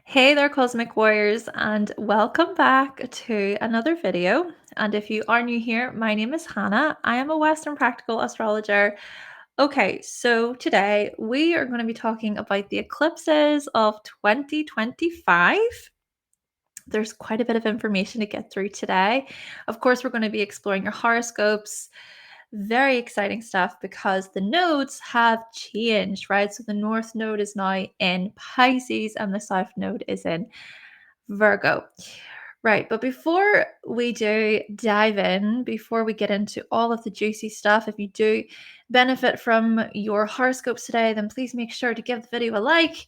Hey there, Cosmic Warriors, and welcome back to another video. And if you are new here, my name is Hannah. I am a Western Practical Astrologer. Okay, so today we are going to be talking about the eclipses of 2025. There's quite a bit of information to get through today. Of course, we're going to be exploring your horoscopes. Very exciting stuff because the nodes have changed, right? So the North Node is now in Pisces and the South Node is in Virgo. Right, but before we do dive in, before we get into all of the juicy stuff, if you do benefit from your horoscopes today, then please make sure to give the video a like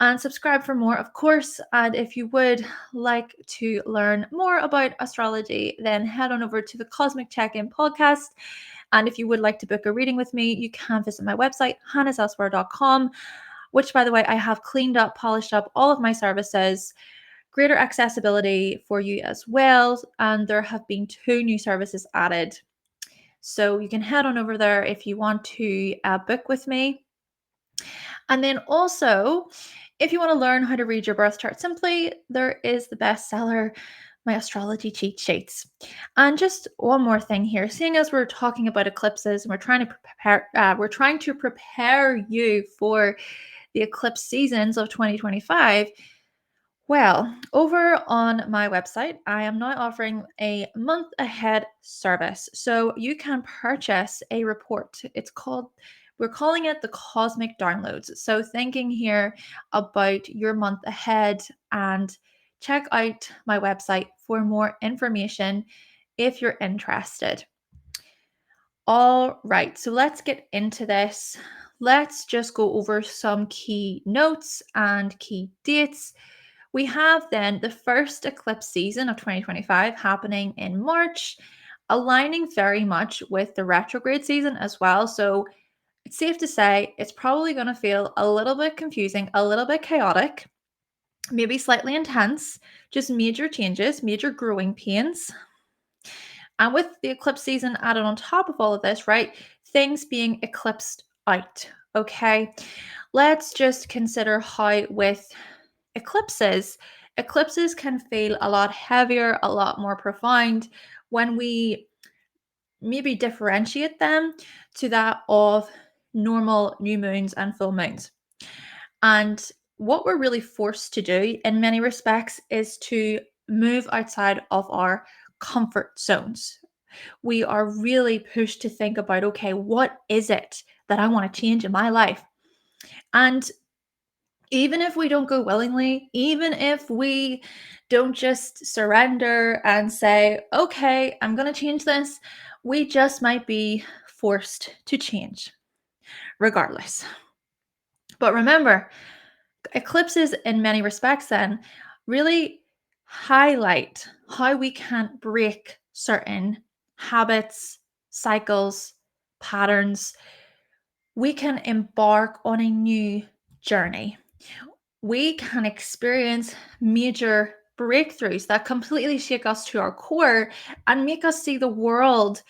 and subscribe for more, of course. And if you would like to learn more about astrology, then head on over to the Cosmic Check-In podcast. And if you would like to book a reading with me, you can visit my website, hannahselsewhere.com, which, by the way, I have cleaned up, polished up all of my services, greater accessibility for you as well. And there have been 2 new services added. So you can head on over there if you want to book with me. And then also, if you want to learn how to read your birth chart simply, there is the bestseller, my astrology cheat sheets. And just one more thing here, seeing as we're talking about eclipses and we're trying to prepare you for the eclipse seasons of 2025. Well, over on my website, I am now offering a month ahead service. So you can purchase a report. We're calling it the Cosmic Downloads. So thinking here about your month ahead, and check out my website for more information if you're interested. All right, so let's get into this. Let's just go over some key notes and key dates. We have then the first eclipse season of 2025 happening in March, aligning very much with the retrograde season as well. So it's safe to say it's probably going to feel a little bit confusing, a little bit chaotic, maybe slightly intense, just major changes, major growing pains. And with the eclipse season added on top of all of this, right, things being eclipsed out. Okay, let's just consider how with eclipses can feel a lot heavier, a lot more profound when we maybe differentiate them to that of normal new moons and full moons. And what we're really forced to do in many respects is to move outside of our comfort zones. We are really pushed to think about, okay, what is it that I want to change in my life? And even if we don't go willingly, even if we don't just surrender and say, okay, I'm going to change this, we just might be forced to change regardless. But remember, eclipses in many respects then really highlight how we can break certain habits, cycles, patterns. We can embark on a new journey. We can experience major breakthroughs that completely shake us to our core and make us see the world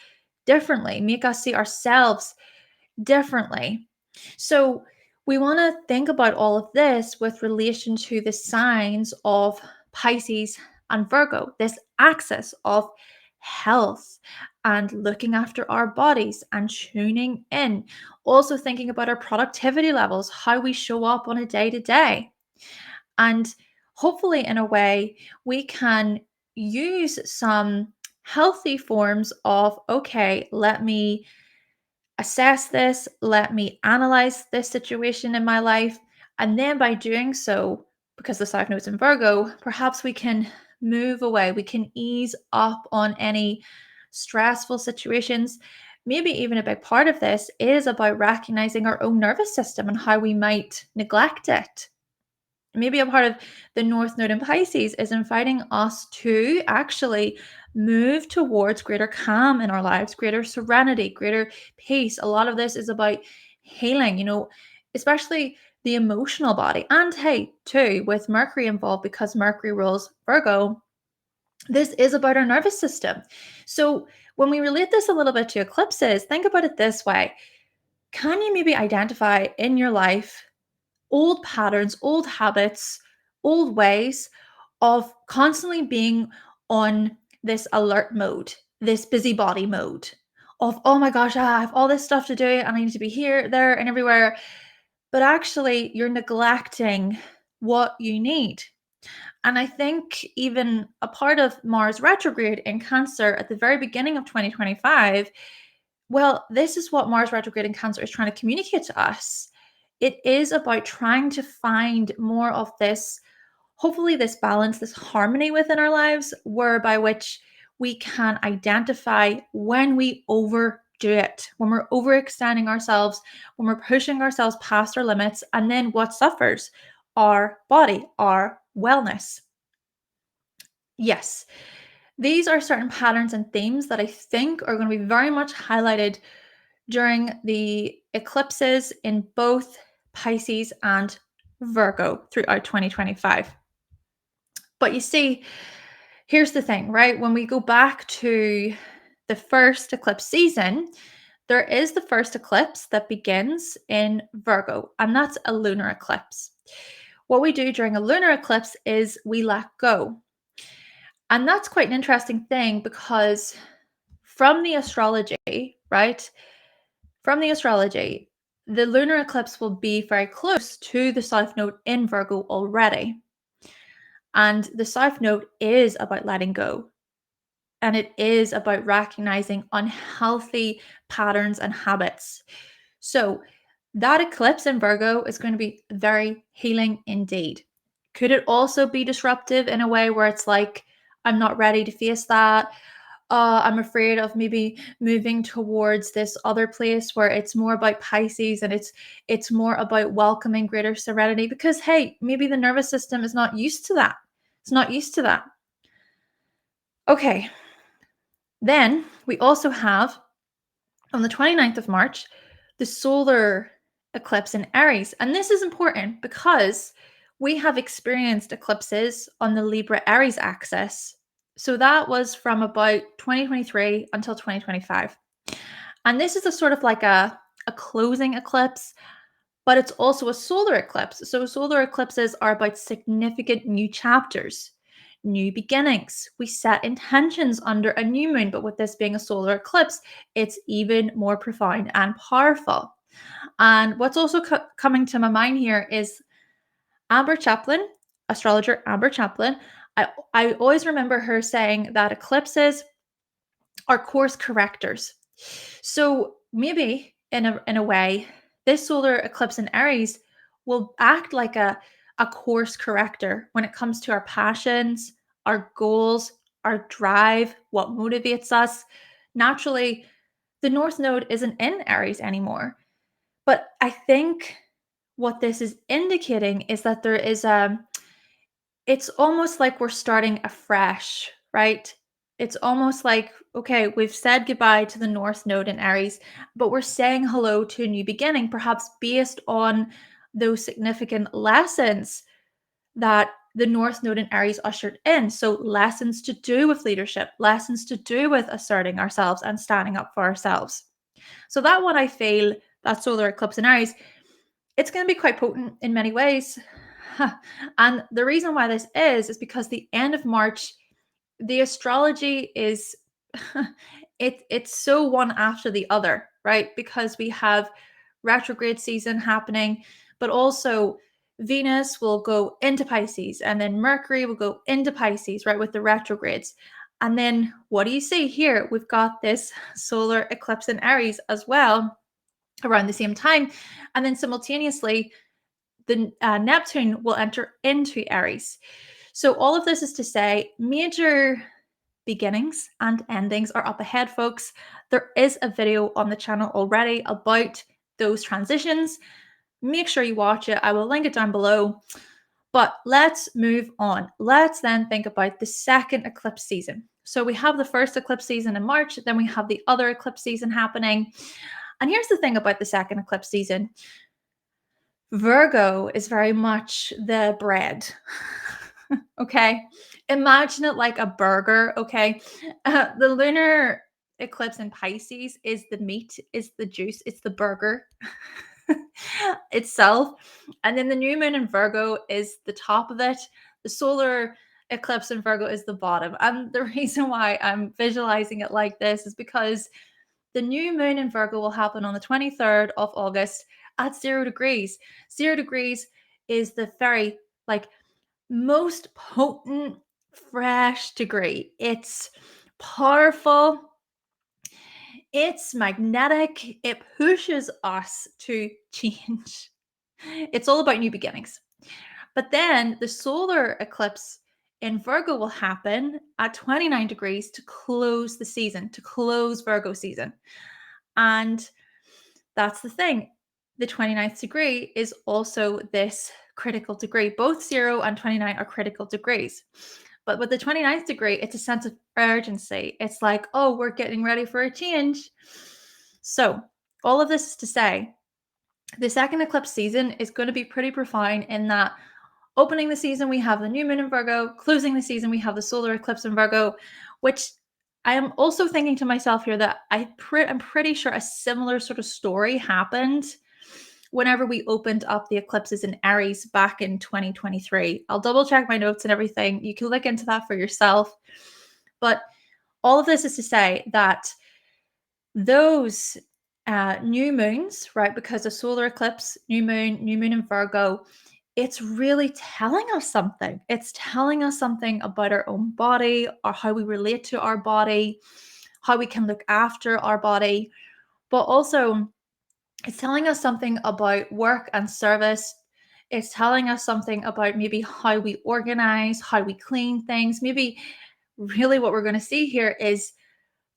differently, make us see ourselves differently. So, we want to think about all of this with relation to the signs of Pisces and Virgo, this axis of health and looking after our bodies and tuning in. Also, thinking about our productivity levels, how we show up on a day to day. And hopefully, in a way, we can use some healthy forms of, okay, let me assess this, let me analyze this situation in my life. And then by doing so, because the South Node's in Virgo, perhaps we can move away, we can ease up on any stressful situations. Maybe even a big part of this is about recognizing our own nervous system and how we might neglect it. Maybe a part of the North Node in Pisces is inviting us to actually move towards greater calm in our lives, greater serenity, greater peace. A lot of this is about healing, especially the emotional body. And hey, too, with Mercury involved, because Mercury rules Virgo, this is about our nervous system. So when we relate this a little bit to eclipses, think about it this way. Can you maybe identify in your life old patterns, old habits, old ways of constantly being on this alert mode, this busybody mode of, oh my gosh, I have all this stuff to do and I need to be here, there, and everywhere. But actually, you're neglecting what you need. And I think even a part of Mars retrograde in Cancer at the very beginning of 2025, well, this is what Mars retrograde in Cancer is trying to communicate to us. It is about trying to find more of this, hopefully, this balance, this harmony within our lives, whereby which we can identify when we overdo it, when we're overextending ourselves, when we're pushing ourselves past our limits, and then what suffers? Our body, our wellness. Yes, these are certain patterns and themes that I think are going to be very much highlighted during the eclipses in both Pisces and Virgo throughout 2025. But you see, here's the thing, right? When we go back to the first eclipse season, there is the first eclipse that begins in Virgo, and that's a lunar eclipse. What we do during a lunar eclipse is we let go. And that's quite an interesting thing because from the astrology, right? From the astrology, the lunar eclipse will be very close to the South Node in Virgo already. And the South Node is about letting go. And it is about recognizing unhealthy patterns and habits. So that eclipse in Virgo is going to be very healing indeed. Could it also be disruptive in a way where it's like, I'm not ready to face that? I'm afraid of maybe moving towards this other place where it's more about Pisces and it's more about welcoming greater serenity because hey, maybe the nervous system is not used to that. It's not used to that. Okay. Then we also have on the 29th of March the solar eclipse in Aries. And this is important because we have experienced eclipses on the Libra Aries axis. So that was from about 2023 until 2025. And this is a sort of like a closing eclipse, but it's also a solar eclipse. So solar eclipses are about significant new chapters, new beginnings. We set intentions under a new moon, but with this being a solar eclipse, it's even more profound and powerful. And what's also coming to my mind here is Amber Chaplin, astrologer Amber Chaplin. I always remember her saying that eclipses are course correctors. So maybe in a way, this solar eclipse in Aries will act like a course corrector when it comes to our passions, our goals, our drive, what motivates us. Naturally, the North Node isn't in Aries anymore. But I think what this is indicating is that there is it's almost like we're starting afresh, right? It's almost like, okay, we've said goodbye to the North Node in Aries, but we're saying hello to a new beginning, perhaps based on those significant lessons that the North Node in Aries ushered in. So, lessons to do with leadership, lessons to do with asserting ourselves and standing up for ourselves. So, that one I feel, that solar eclipse in Aries, it's going to be quite potent in many ways. And the reason why this is because the end of March, the astrology is it's so one after the other, right? Because we have retrograde season happening, but also Venus will go into Pisces and then Mercury will go into Pisces, right, with the retrogrades. And then what do you see here? We've got this solar eclipse in Aries as well around the same time. And then simultaneously, the Neptune will enter into Aries. So all of this is to say major beginnings and endings are up ahead, folks. There is a video on the channel already about those transitions. Make sure you watch it. I will link it down below. But let's move on. Let's then think about the second eclipse season. So we have the first eclipse season in March, then we have the other eclipse season happening. And here's the thing about the second eclipse season. Virgo is very much the bread. Okay. Imagine it like a burger. Okay. The lunar eclipse in Pisces is the meat, is the juice, it's the burger. itself. And then the new moon in Virgo is the top of it. The solar eclipse in Virgo is the bottom. And the reason why I'm visualizing it like this is because the new moon in Virgo will happen on the 23rd of August at 0 degrees. 0 degrees is the very like most potent, fresh degree. It's powerful, it's magnetic, it pushes us to change. It's all about new beginnings. But then the solar eclipse in Virgo will happen at 29 degrees to close the season, to close Virgo season. And that's the thing. The 29th degree is also this critical degree. Both 0 and 29 are critical degrees. But with the 29th degree, it's a sense of urgency. It's like, oh, we're getting ready for a change. So, all of this is to say, the second eclipse season is going to be pretty profound in that opening the season, we have the new moon in Virgo. Closing the season, we have the solar eclipse in Virgo, which I am also thinking to myself here that I'm pretty sure a similar sort of story happened whenever we opened up the eclipses in Aries back in 2023. I'll double check my notes and everything. You can look into that for yourself. But all of this is to say that those new moons, right, because of solar eclipse, new moon in Virgo, it's really telling us something. It's telling us something about our own body or how we relate to our body, how we can look after our body, but also it's telling us something about work and service. It's telling us something about maybe how we organize, how we clean things. Maybe really what we're going to see here is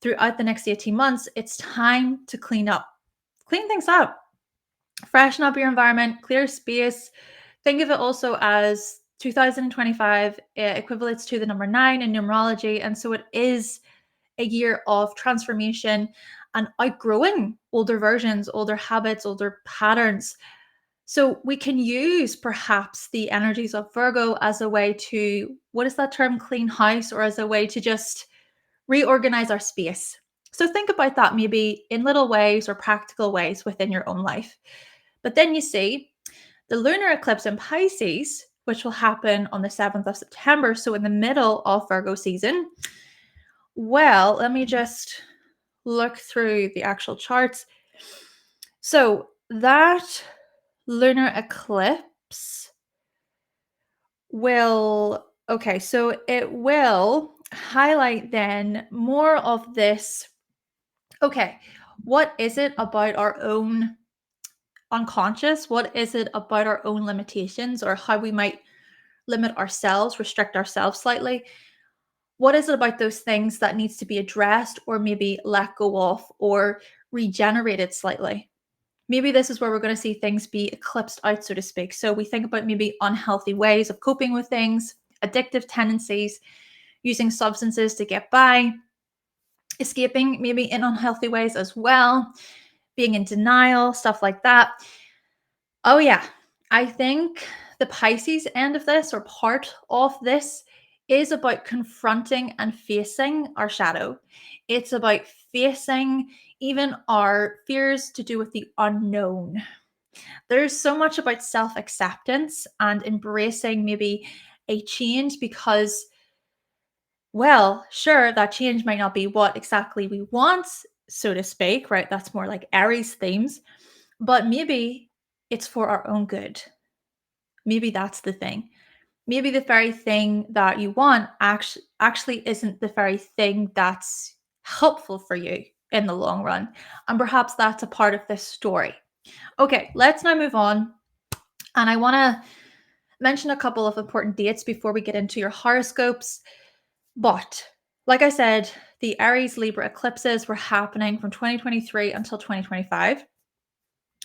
throughout the next 18 months, it's time to clean things up, freshen up your environment, clear space. Think of it also as 2025 equates to the number 9 in numerology. And so it is a year of transformation and outgrowing older versions, older habits, older patterns. So we can use perhaps the energies of Virgo as a way to, what is that term, clean house, or as a way to just reorganize our space. So think about that maybe in little ways or practical ways within your own life. But then you see the lunar eclipse in Pisces, which will happen on the 7th of September, so in the middle of Virgo season. Well, let me just look through the actual charts. So that lunar eclipse so it will highlight then more of this. Okay, what is it about our own unconscious? What is it about our own limitations or how we might limit ourselves, restrict ourselves slightly? What is it about those things that needs to be addressed or maybe let go of or regenerated slightly? Maybe this is where we're going to see things be eclipsed out, so to speak. So we think about maybe unhealthy ways of coping with things, addictive tendencies, using substances to get by, escaping maybe in unhealthy ways as well, being in denial, stuff like that. Oh, yeah. I think the Pisces end of this or part of this is about confronting and facing our shadow. It's about facing even our fears to do with the unknown. There's so much about self acceptance and embracing maybe a change because, well, sure, that change might not be what exactly we want, so to speak, right? That's more like Aries themes, but maybe it's for our own good. Maybe that's the thing. Maybe the very thing that you want actually isn't the very thing that's helpful for you in the long run. And perhaps that's a part of this story. Okay, let's now move on. And I want to mention a couple of important dates before we get into your horoscopes. But like I said, the Aries Libra eclipses were happening from 2023 until 2025.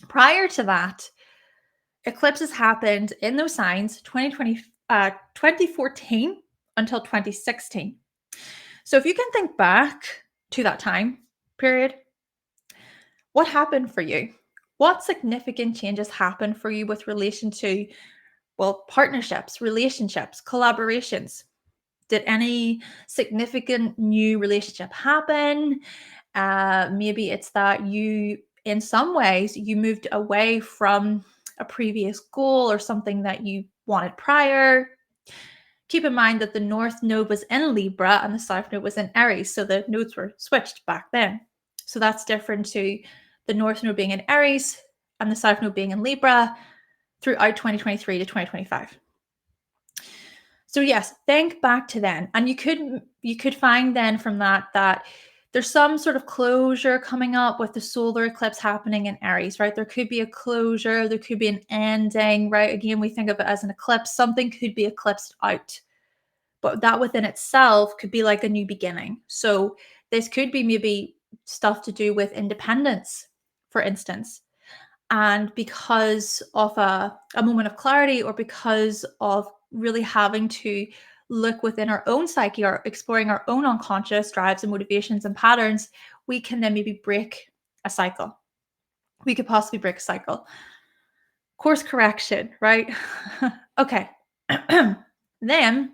Prior to that, eclipses happened in those signs 2014 until 2016. So if you can think back to that time period, what happened for you? What significant changes happened for you with relation to, well, partnerships, relationships, collaborations? Did any significant new relationship happen? Maybe it's that you in some ways you moved away from a previous goal or something that you wanted prior. Keep in mind that the North Node was in Libra and the South Node was in Aries, so the nodes were switched back then. So that's different to the North Node being in Aries and the South Node being in Libra throughout 2023 to 2025. So yes, think back to then, and you could find then from that there's some sort of closure coming up with the solar eclipse happening in Aries, right? There could be a closure, there could be an ending, right? Again, we think of it as an eclipse. Something could be eclipsed out, but that within itself could be like a new beginning. So this could be maybe stuff to do with independence, for instance. And because of a moment of clarity, or because of really having to look within our own psyche, or exploring our own unconscious drives and motivations and patterns, we can then maybe break a cycle. We could possibly break a cycle. Course correction, right? Okay. Then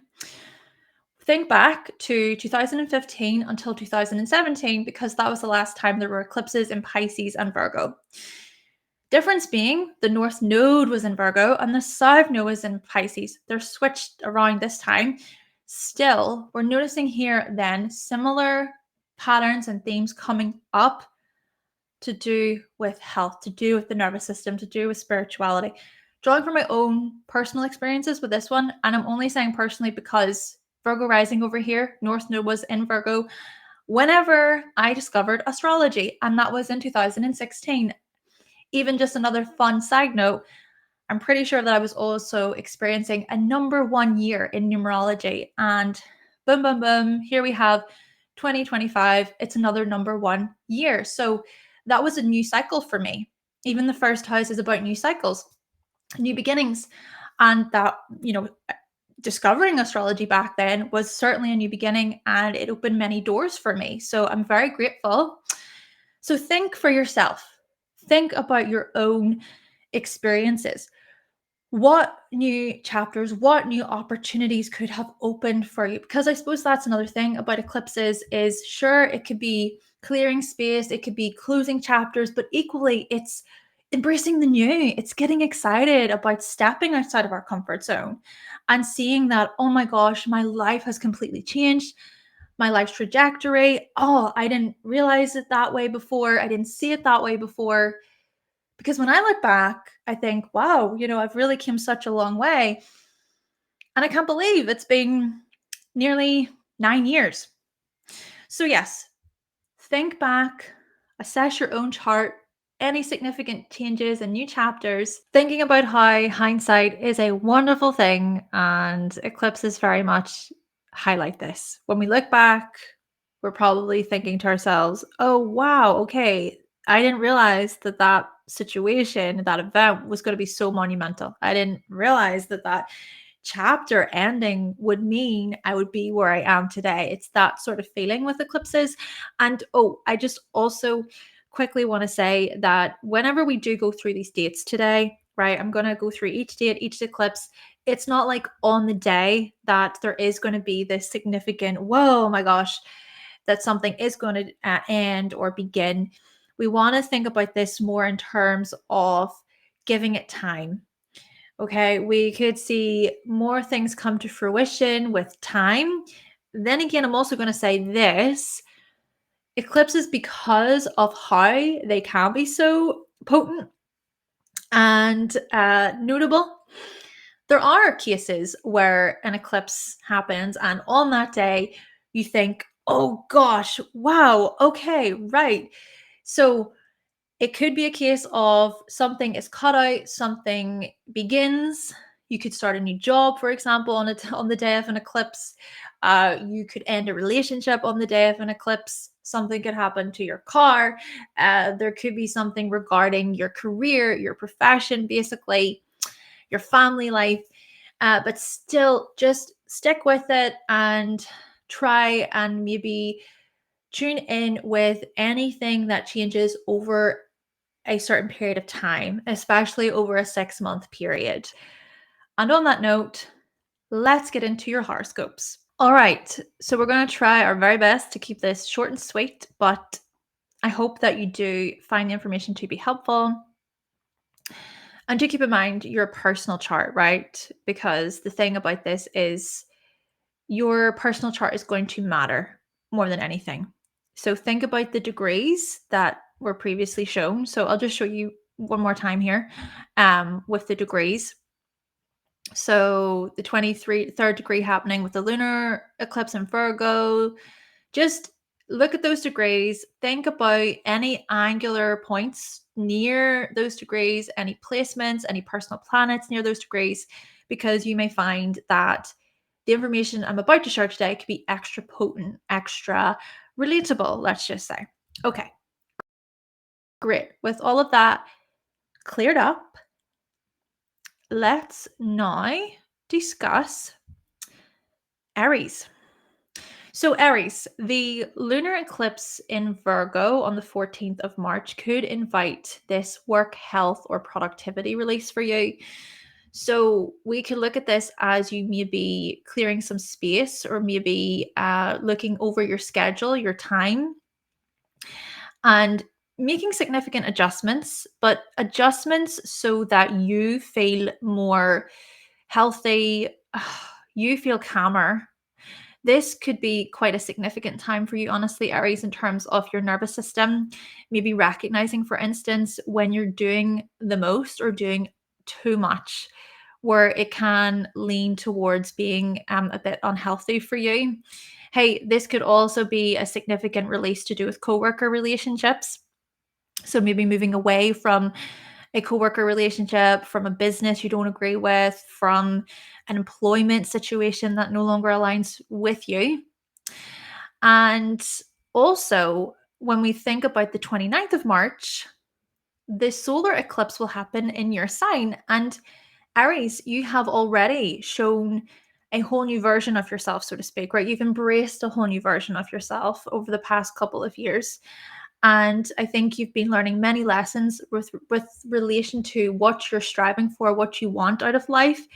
think back to 2015 until 2017, because that was the last time there were eclipses in Pisces and Virgo. Difference being the North Node was in Virgo and the South Node was in Pisces. They're switched around this time. Still, we're noticing here then similar patterns and themes coming up to do with health, to do with the nervous system, to do with spirituality. Drawing from my own personal experiences with this one, and I'm only saying personally because Virgo rising over here, North Node was in Virgo whenever I discovered astrology, and that was in 2016. Even just another fun side note, I'm pretty sure that I was also experiencing a number 1 year in numerology, and boom, boom, boom, here we have 2025. It's another number 1 year. So that was a new cycle for me. Even the first house is about new cycles, new beginnings. And that, discovering astrology back then was certainly a new beginning, and it opened many doors for me. So I'm very grateful. So think for yourself. Think about your own experiences. What new chapters, what new opportunities could have opened for you? Because I suppose that's another thing about eclipses is, sure, it could be clearing space, it could be closing chapters, but equally it's embracing the new. It's getting excited about stepping outside of our comfort zone and seeing that, oh my gosh, my life has completely changed. My life's trajectory. Oh, I didn't realize it that way before. I didn't see it that way before. Because when I look back, I think, wow, I've really come such a long way. And I can't believe it's been nearly 9 years. So yes, think back, assess your own chart, any significant changes and new chapters, thinking about how hindsight is a wonderful thing, and eclipses very much highlight this. When we look back, we're probably thinking to ourselves, oh, wow, okay, I didn't realize that situation, that event was going to be so monumental. I didn't realize that chapter ending would mean I would be where I am today. It's that sort of feeling with eclipses. And I just also quickly want to say that whenever we do go through these dates today, right, I'm going to go through each date, each eclipse. It's not like on the day that there is going to be this significant, whoa, my gosh, that something is going to end or begin. We want to think about this more in terms of giving it time. Okay, we could see more things come to fruition with time. Then again, I'm also going to say this: eclipses, because of how they can be so potent and notable, there are cases where an eclipse happens, and on that day, you think, oh gosh, wow, okay, right. So it could be a case of something is cut out, something begins. You could start a new job, for example, on the day of an eclipse. You could end a relationship on the day of an eclipse. Something could happen to your car. There could be something regarding your career, your profession, basically, your family life. But still, just stick with it and try and maybe tune in with anything that changes over a certain period of time, especially over a 6-month period. And on that note, let's get into your horoscopes. All right, so we're going to try our very best to keep this short and sweet, but I hope that you do find the information to be helpful. And do keep in mind your personal chart, right? Because the thing about this is your personal chart is going to matter more than anything. So think about the degrees that were previously shown. So I'll just show you one more time here with the degrees. So the 23rd degree happening with the lunar eclipse in Virgo. Just look at those degrees. Think about any angular points near those degrees, any placements, any personal planets near those degrees, because you may find that the information I'm about to share today could be extra potent, extra relatable, let's just say. Okay, great. With all of that cleared up, let's now discuss Aries. So, Aries, the lunar eclipse in Virgo on the 14th of March could invite this work, health, or productivity release for you. So, we could look at this as you maybe clearing some space or maybe looking over your schedule, your time, and making significant adjustments, but adjustments so that you feel more healthy, you feel calmer. This could be quite a significant time for you, honestly, Aries, in terms of your nervous system. Maybe recognizing, for instance, when you're doing the most or doing too much, where it can lean towards being a bit unhealthy for you. Hey, this could also be a significant release to do with coworker relationships. So maybe moving away from a coworker relationship, from a business you don't agree with, from an employment situation that no longer aligns with you. And also, when we think about the 29th of March, the solar eclipse will happen in your sign. And Aries, you have already shown a whole new version of yourself, so to speak, right? You've embraced a whole new version of yourself over the past couple of years. And I think you've been learning many lessons with relation to what you're striving for, what you want out of life.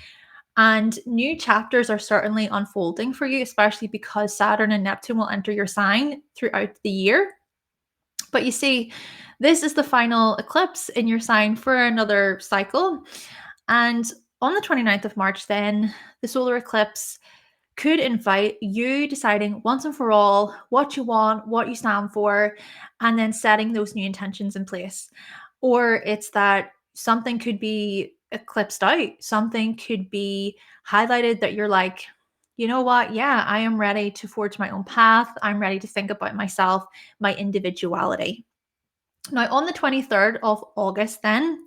And new chapters are certainly unfolding for you, especially because Saturn and Neptune will enter your sign throughout the year. But you see, this is the final eclipse in your sign for another cycle. And on the 29th of March, then, the solar eclipse could invite you deciding once and for all what you want, what you stand for, and then setting those new intentions in place. Or it's that something could be eclipsed out, something could be highlighted that you're like, you know what? Yeah, I am ready to forge my own path. I'm ready to think about myself, my individuality. Now, on the 23rd of August, then,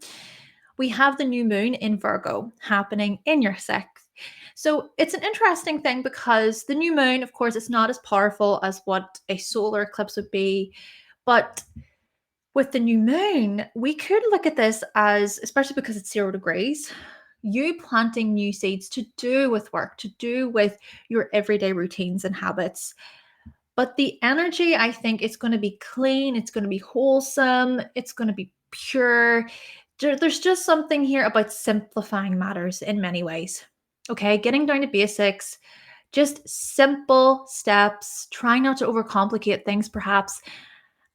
we have the new moon in Virgo happening in your sixth. So it's an interesting thing because the new moon, of course, it's not as powerful as what a solar eclipse would be. But with the new moon, we could look at this as, especially because it's 0 degrees, you planting new seeds to do with work, to do with your everyday routines and habits. But the energy, I think, it's going to be clean, it's going to be wholesome, it's going to be pure. There's just something here about simplifying matters in many ways. Okay, getting down to basics, just simple steps, trying not to overcomplicate things, perhaps.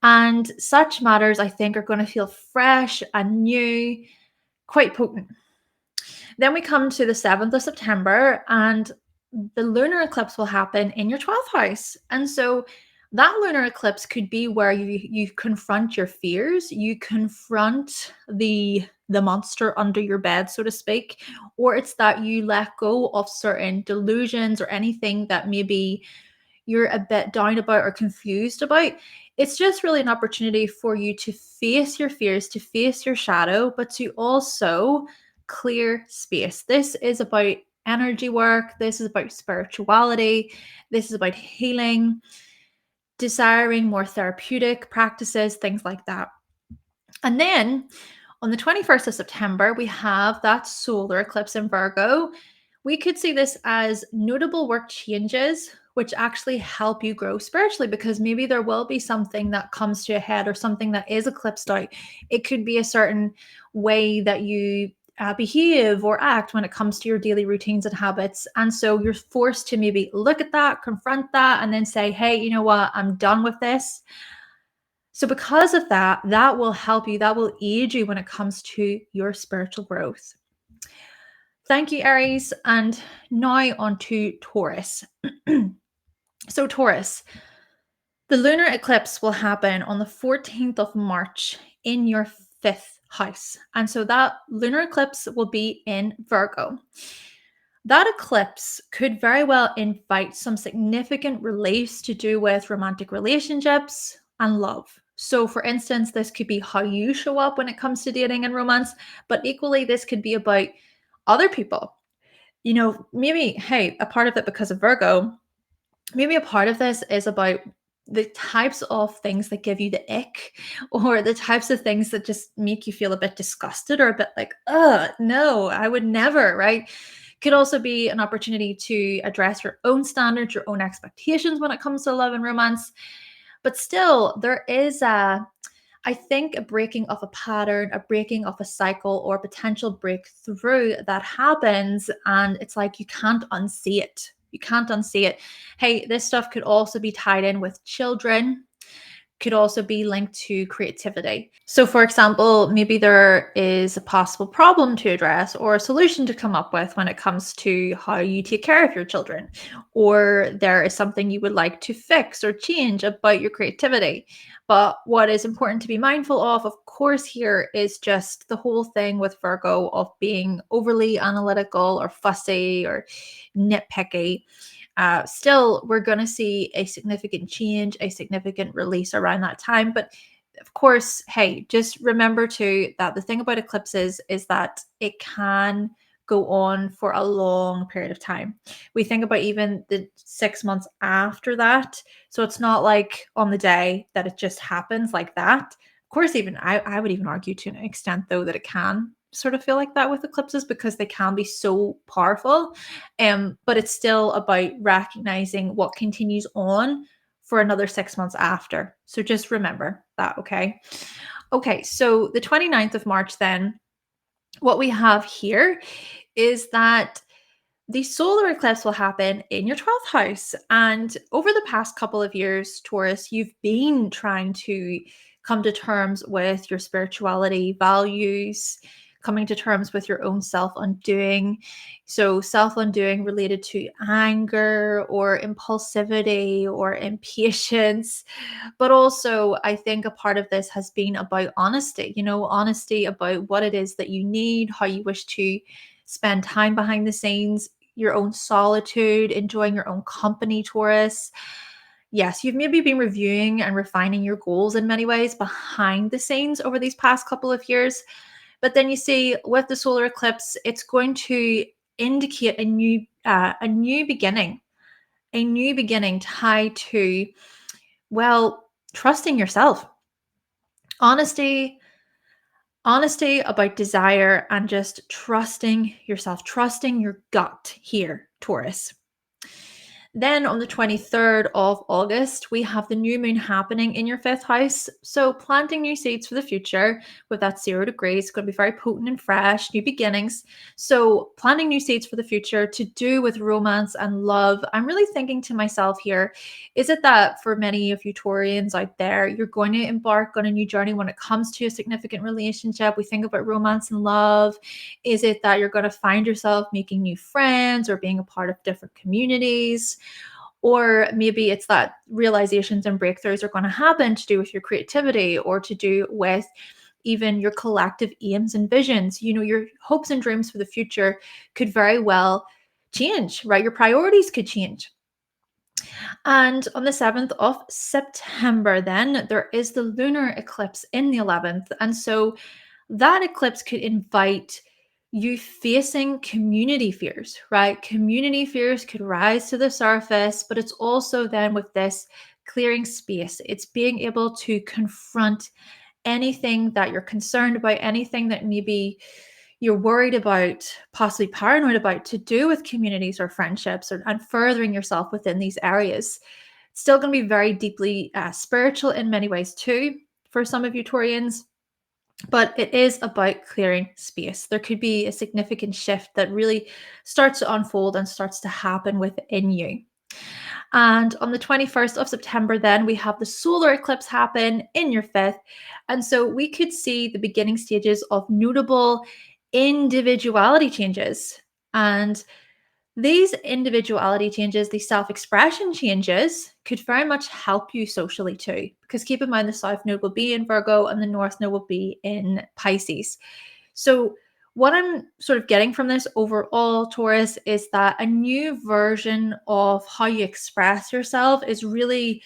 And such matters, I think, are going to feel fresh and new, quite potent. Then we come to the 7th of September, and the lunar eclipse will happen in your 12th house. And so that lunar eclipse could be where you confront your fears, you confront the monster under your bed, so to speak, or it's that you let go of certain delusions or anything that maybe you're a bit down about or confused about. It's just really an opportunity for you to face your fears, to face your shadow, but to also clear space. This is about energy work. This is about spirituality. This is about healing, desiring more therapeutic practices, things like that. And then on the 21st of September, we have that solar eclipse in Virgo. We could see this as notable work changes, which actually help you grow spiritually, because maybe there will be something that comes to a head or something that is eclipsed out. It could be a certain way that you behave or act when it comes to your daily routines and habits. And so you're forced to maybe look at that, confront that, and then say, hey, you know what? I'm done with this. So because of that, that will help you, that will aid you when it comes to your spiritual growth. Thank you, Aries. And now on to Taurus. So Taurus, the lunar eclipse will happen on the 14th of March in your fifth house. And so that lunar eclipse will be in Virgo. That eclipse could very well invite some significant release to do with romantic relationships and love. So, for instance, this could be how you show up when it comes to dating and romance, but equally, this could be about other people. Maybe, hey, a part of it because of Virgo, maybe a part of this is about the types of things that give you the ick, or the types of things that just make you feel a bit disgusted or a bit like, no, I would never, right? Could also be an opportunity to address your own standards, your own expectations when it comes to love and romance. But still, there is I think, a breaking of a pattern, a breaking of a cycle, or potential breakthrough that happens. And it's like you can't unsee it. You can't unsee it. Hey, this stuff could also be tied in with children, could also be linked to creativity. So, for example, maybe there is a possible problem to address or a solution to come up with when it comes to how you take care of your children, or there is something you would like to fix or change about your creativity. But what is important to be mindful of course, here is just the whole thing with Virgo of being overly analytical or fussy or nitpicky. Still, we're going to see a significant change, a significant release around that time. But of course, hey, just remember too that the thing about eclipses is that it can go on for a long period of time. We think about even the 6 months after that. So it's not like on the day that it just happens like that. Of course, even I would even argue to an extent, though, that it can sort of feel like that with eclipses because they can be so powerful. But it's still about recognizing what continues on for another 6 months after. So just remember that, okay? Okay, so the 29th of March, then, what we have here is that the solar eclipse will happen in your 12th house. And over the past couple of years, Taurus, you've been trying to come to terms with your spirituality values, coming to terms with your own self undoing. So, self undoing related to anger or impulsivity or impatience. But also, I think a part of this has been about honesty, honesty about what it is that you need, how you wish to spend time behind the scenes, your own solitude, enjoying your own company, Taurus. Yes, you've maybe been reviewing and refining your goals in many ways behind the scenes over these past couple of years. But then you see with the solar eclipse, it's going to indicate a new beginning tied to, well, trusting yourself, honesty, honesty about desire, and just trusting yourself, trusting your gut here, Taurus. Then on the 23rd of August, we have the new moon happening in your fifth house. So, planting new seeds for the future with that 0 degrees is going to be very potent and fresh, new beginnings. So, planting new seeds for the future to do with romance and love. I'm really thinking to myself here, is it that for many of you Taurians out there, you're going to embark on a new journey when it comes to a significant relationship? We think about romance and love. Is it that you're going to find yourself making new friends or being a part of different communities? Or maybe it's that realizations and breakthroughs are going to happen to do with your creativity or to do with even your collective aims and visions. Your hopes and dreams for the future could very well change, right? Your priorities could change. And on the 7th of September, then there is the lunar eclipse in the 11th. And so that eclipse could invite you facing community fears, right? Community fears could rise to the surface, but it's also then with this clearing space, it's being able to confront anything that you're concerned about, anything that maybe you're worried about, possibly paranoid about, to do with communities or friendships, and furthering yourself within these areas. It's still going to be very deeply spiritual in many ways too for some of you Taurians. But it is about clearing space. There could be a significant shift that really starts to unfold and starts to happen within you. And on the 21st of September, then we have the solar eclipse happen in your fifth. And so we could see the beginning stages of notable individuality changes. And these individuality changes, these self expression changes, could very much help you socially too. Because keep in mind, the South Node will be in Virgo and the North Node will be in Pisces. So, what I'm sort of getting from this overall, Taurus, is that a new version of how you express yourself is really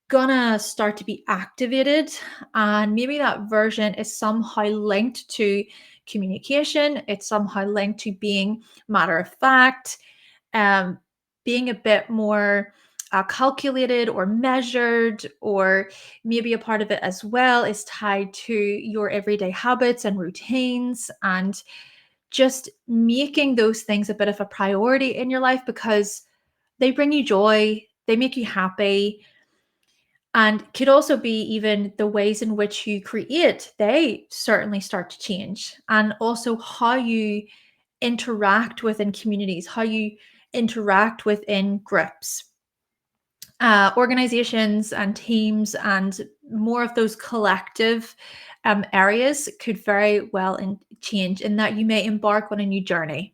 gonna start to be activated. And maybe that version is somehow linked to communication, it's somehow linked to being matter of fact, um, being a bit more calculated or measured, or maybe a part of it as well is tied to your everyday habits and routines, and just making those things a bit of a priority in your life because they bring you joy, they make you happy, and could also be even the ways in which you create, they certainly start to change. And also how you interact within communities, how you interact within groups, organizations and teams, and more of those collective areas could very well change in that you may embark on a new journey.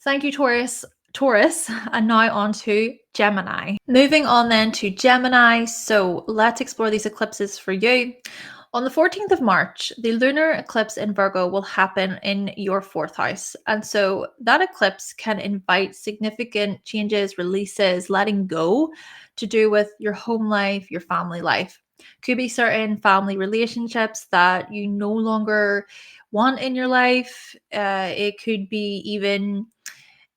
Thank you, Taurus. Taurus, and now on to Gemini. Moving on then to Gemini. So let's explore these eclipses for you. On the 14th of March, the lunar eclipse in Virgo will happen in your fourth house. And so that eclipse can invite significant changes, releases, letting go to do with your home life, your family life. Could be certain family relationships that you no longer want in your life. It could be even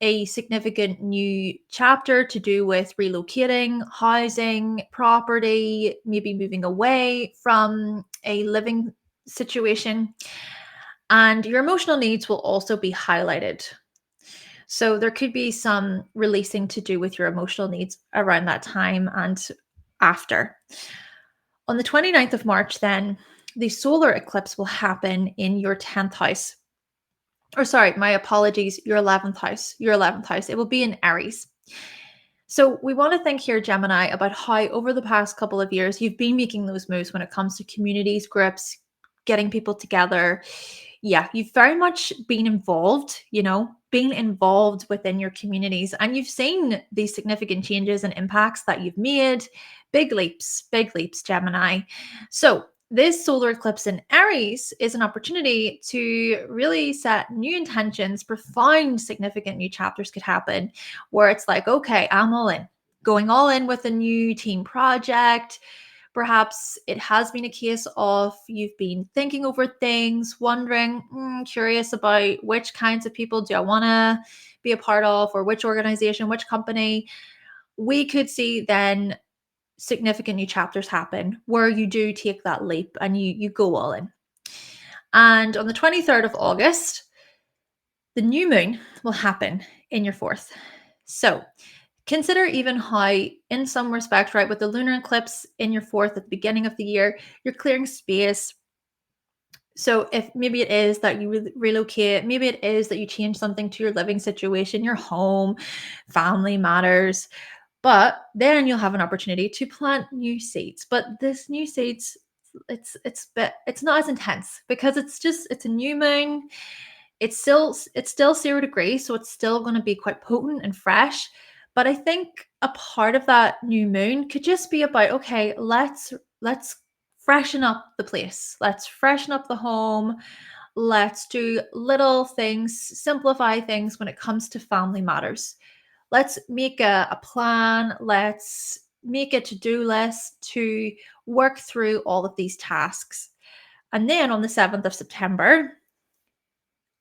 a significant new chapter to do with relocating, housing, property, maybe moving away from a living situation. And your emotional needs will also be highlighted. So there could be some releasing to do with your emotional needs around that time and after. On the 29th of March, then, the solar eclipse will happen in your 10th house. Or sorry, my apologies, your 11th house. Your 11th house. It will be in Aries. So we want to think here, Gemini, about how over the past couple of years you've been making those moves when it comes to communities, groups, getting people together. Yeah, you've very much been involved, being involved within your communities, and you've seen these significant changes and impacts that you've made. Big leaps, Gemini. So this solar eclipse in Aries is an opportunity to really set new intentions. Profound, significant new chapters could happen where it's like, okay, I'm all in, going all in with a new team project. Perhaps it has been a case of you've been thinking over things, wondering, curious about which kinds of people do I want to be a part of, or which organization, which company. We could see then significant new chapters happen where you do take that leap and you go all in. And on the 23rd of August, the new moon will happen in your fourth. So consider even how, in some respect, right, with the lunar eclipse in your fourth at the beginning of the year, you're clearing space. So if maybe it is that you relocate, maybe it is that you change something to your living situation, your home, family matters, but then you'll have an opportunity to plant new seeds. But this new seeds, it's not as intense because it's a new moon. It's still 0 degrees, so it's still going to be quite potent and fresh. But I think a part of that new moon could just be about, okay, let's freshen up the place. Let's freshen up the home. Let's do little things, simplify things when it comes to family matters. Let's make a plan. Let's make a to-do list to work through all of these tasks. And then on the 7th of September,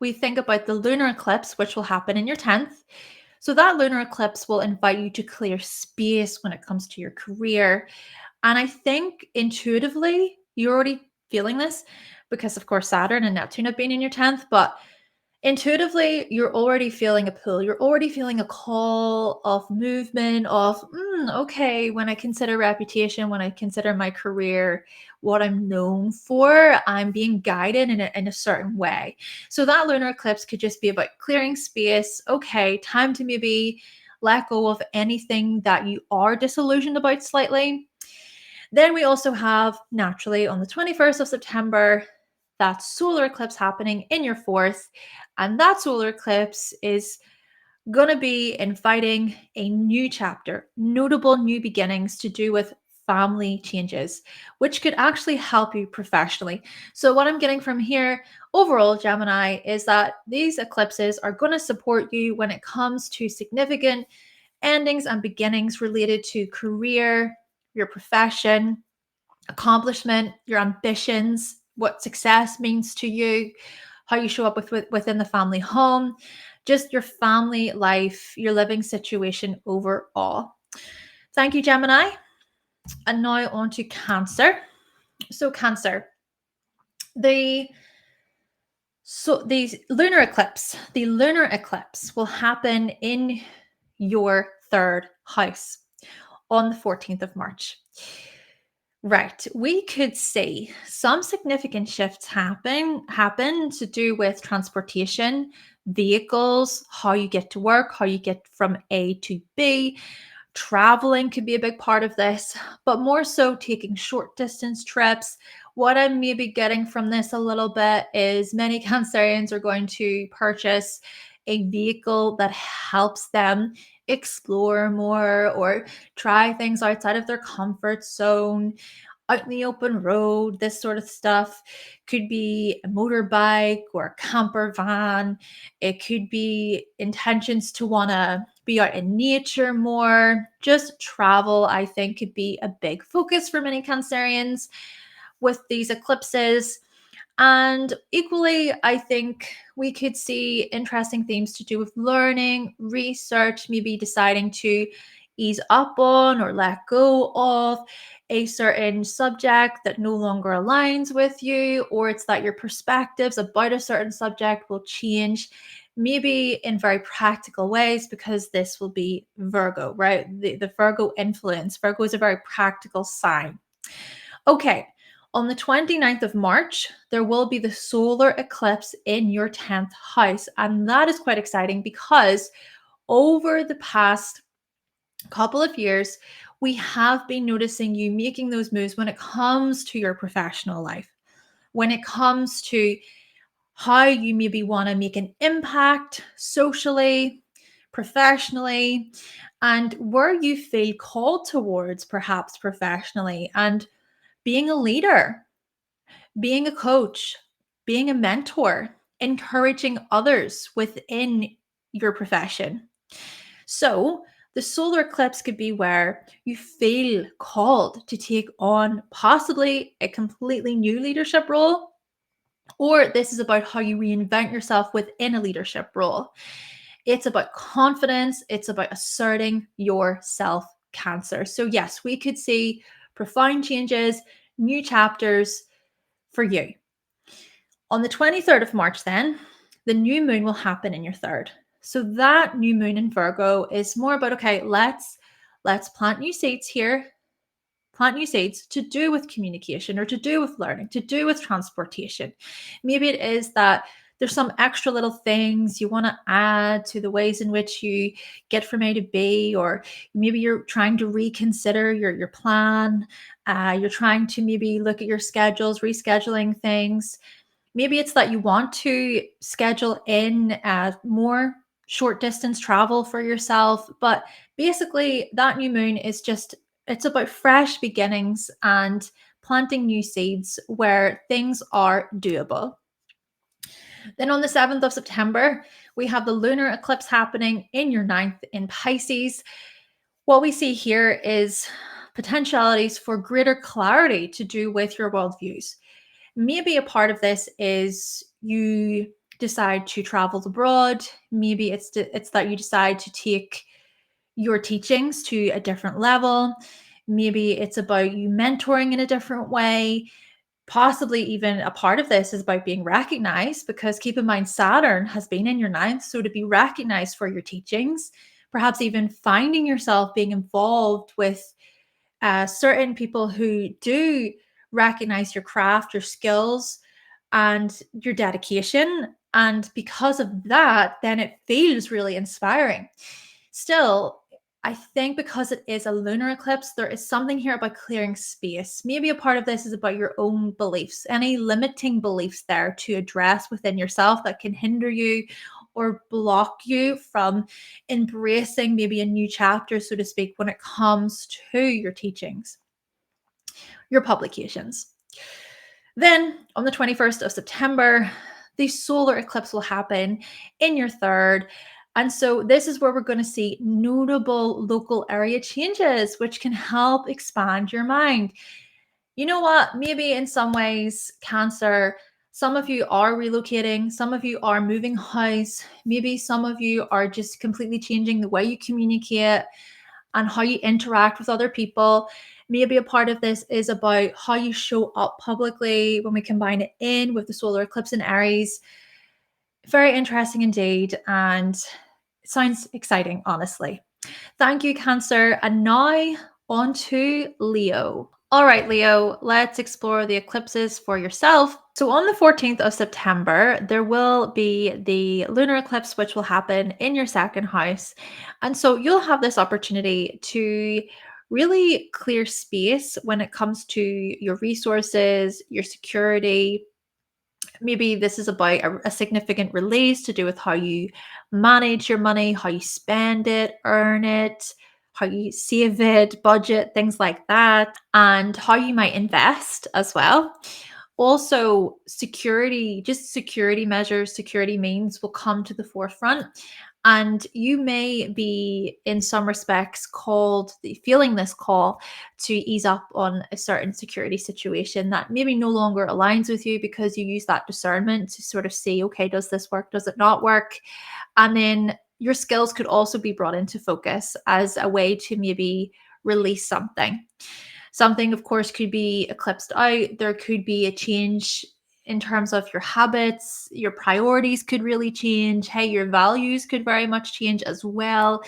we think about the lunar eclipse, which will happen in your 10th. So that lunar eclipse will invite you to clear space when it comes to your career. And I think intuitively, you're already feeling this because, of course, Saturn and Neptune have been in your 10th, but intuitively, you're already feeling a pull. You're already feeling a call of movement of, okay, when I consider reputation, when I consider my career, what I'm known for, I'm being guided in a certain way. So that lunar eclipse could just be about clearing space. Okay, time to maybe let go of anything that you are disillusioned about slightly. Then we also have, naturally, on the 21st of September, that solar eclipse happening in your fourth. And that solar eclipse is going to be inviting a new chapter, notable new beginnings to do with family changes, which could actually help you professionally. So, what I'm getting from here overall, Gemini, is that these eclipses are going to support you when it comes to significant endings and beginnings related to career, your profession, accomplishment, your ambitions, what success means to you, how you show up within the family home, just your family life, your living situation overall. Thank you, Gemini. And now on to Cancer. So Cancer, the lunar eclipse will happen in your third house on the 14th of March. Right. We could see some significant shifts happen to do with transportation, vehicles, how you get to work, how you get from A to B. Traveling could be a big part of this, but more so taking short distance trips. What I'm maybe getting from this a little bit is many Cancerians are going to purchase a vehicle that helps them explore more or try things outside of their comfort zone, out in the open road. This sort of stuff could be a motorbike or a camper van. It could be intentions to want to be out in nature more. Just travel, I think, could be a big focus for many Cancerians with these eclipses. And equally, I think we could see interesting themes to do with learning, research, maybe deciding to ease up on or let go of a certain subject that no longer aligns with you, or it's that your perspectives about a certain subject will change, maybe in very practical ways, because this will be Virgo, right? The Virgo influence. Virgo is a very practical sign. Okay. On the 29th of March, there will be the solar eclipse in your 10th house. And that is quite exciting because over the past couple of years, we have been noticing you making those moves when it comes to your professional life, when it comes to how you maybe want to make an impact socially, professionally, and where you feel called towards, perhaps professionally, and being a leader, being a coach, being a mentor, encouraging others within your profession. So, the solar eclipse could be where you feel called to take on possibly a completely new leadership role, or this is about how you reinvent yourself within a leadership role. It's about confidence, it's about asserting yourself, Cancer. So, yes, we could see profound changes, new chapters for you. On the 23rd of March, then, the new moon will happen in your third. So that new moon in Virgo is more about, okay, let's plant new seeds here, plant new seeds to do with communication or to do with learning, to do with transportation. Maybe it is that there's some extra little things you want to add to the ways in which you get from A to B, or maybe you're trying to reconsider your plan. You're trying to maybe look at your schedules, rescheduling things. Maybe it's that you want to schedule in more short distance travel for yourself. But basically, that new moon is just, it's about fresh beginnings and planting new seeds where things are doable. Then on the 7th of September, we have the lunar eclipse happening in your ninth in Pisces. What we see here is potentialities for greater clarity to do with your worldviews. Maybe a part of this is you decide to travel abroad. Maybe it's that you decide to take your teachings to a different level. Maybe it's about you mentoring in a different way. Possibly even a part of this is about being recognized, because keep in mind, Saturn has been in your ninth. So to be recognized for your teachings, perhaps even finding yourself being involved with certain people who do recognize your craft, your skills, and your dedication. And because of that, then it feels really inspiring. Still, I think because it is a lunar eclipse, there is something here about clearing space. Maybe a part of this is about your own beliefs, any limiting beliefs there to address within yourself that can hinder you or block you from embracing maybe a new chapter, so to speak, when it comes to your teachings, your publications. Then on the 21st of September, the solar eclipse will happen in your third. And so this is where we're going to see notable local area changes, which can help expand your mind. You know what? Maybe in some ways, Cancer, some of you are relocating, some of you are moving house, maybe some of you are just completely changing the way you communicate and how you interact with other people. Maybe a part of this is about how you show up publicly when we combine it in with the solar eclipse in Aries. Very interesting indeed, and it sounds exciting, honestly. Thank you, Cancer. And now on to Leo. All right, Leo, let's explore the eclipses for yourself. So, on the 14th of September, there will be the lunar eclipse, which will happen in your second house. And so, you'll have this opportunity to really clear space when it comes to your resources, your security. Maybe this is about a significant release to do with how you manage your money, how you spend it, earn it, how you save it, budget, things like that, and how you might invest as well. Also, security, just security measures, security means will come to the forefront. And you may be, in some respects, feeling this call to ease up on a certain security situation that maybe no longer aligns with you, because you use that discernment to sort of see, okay, does this work? Does it not work? And then your skills could also be brought into focus as a way to maybe release something. Something, of course, could be eclipsed out. There could be a change in terms of your habits. Your priorities could really change. Hey, your values could very much change as well.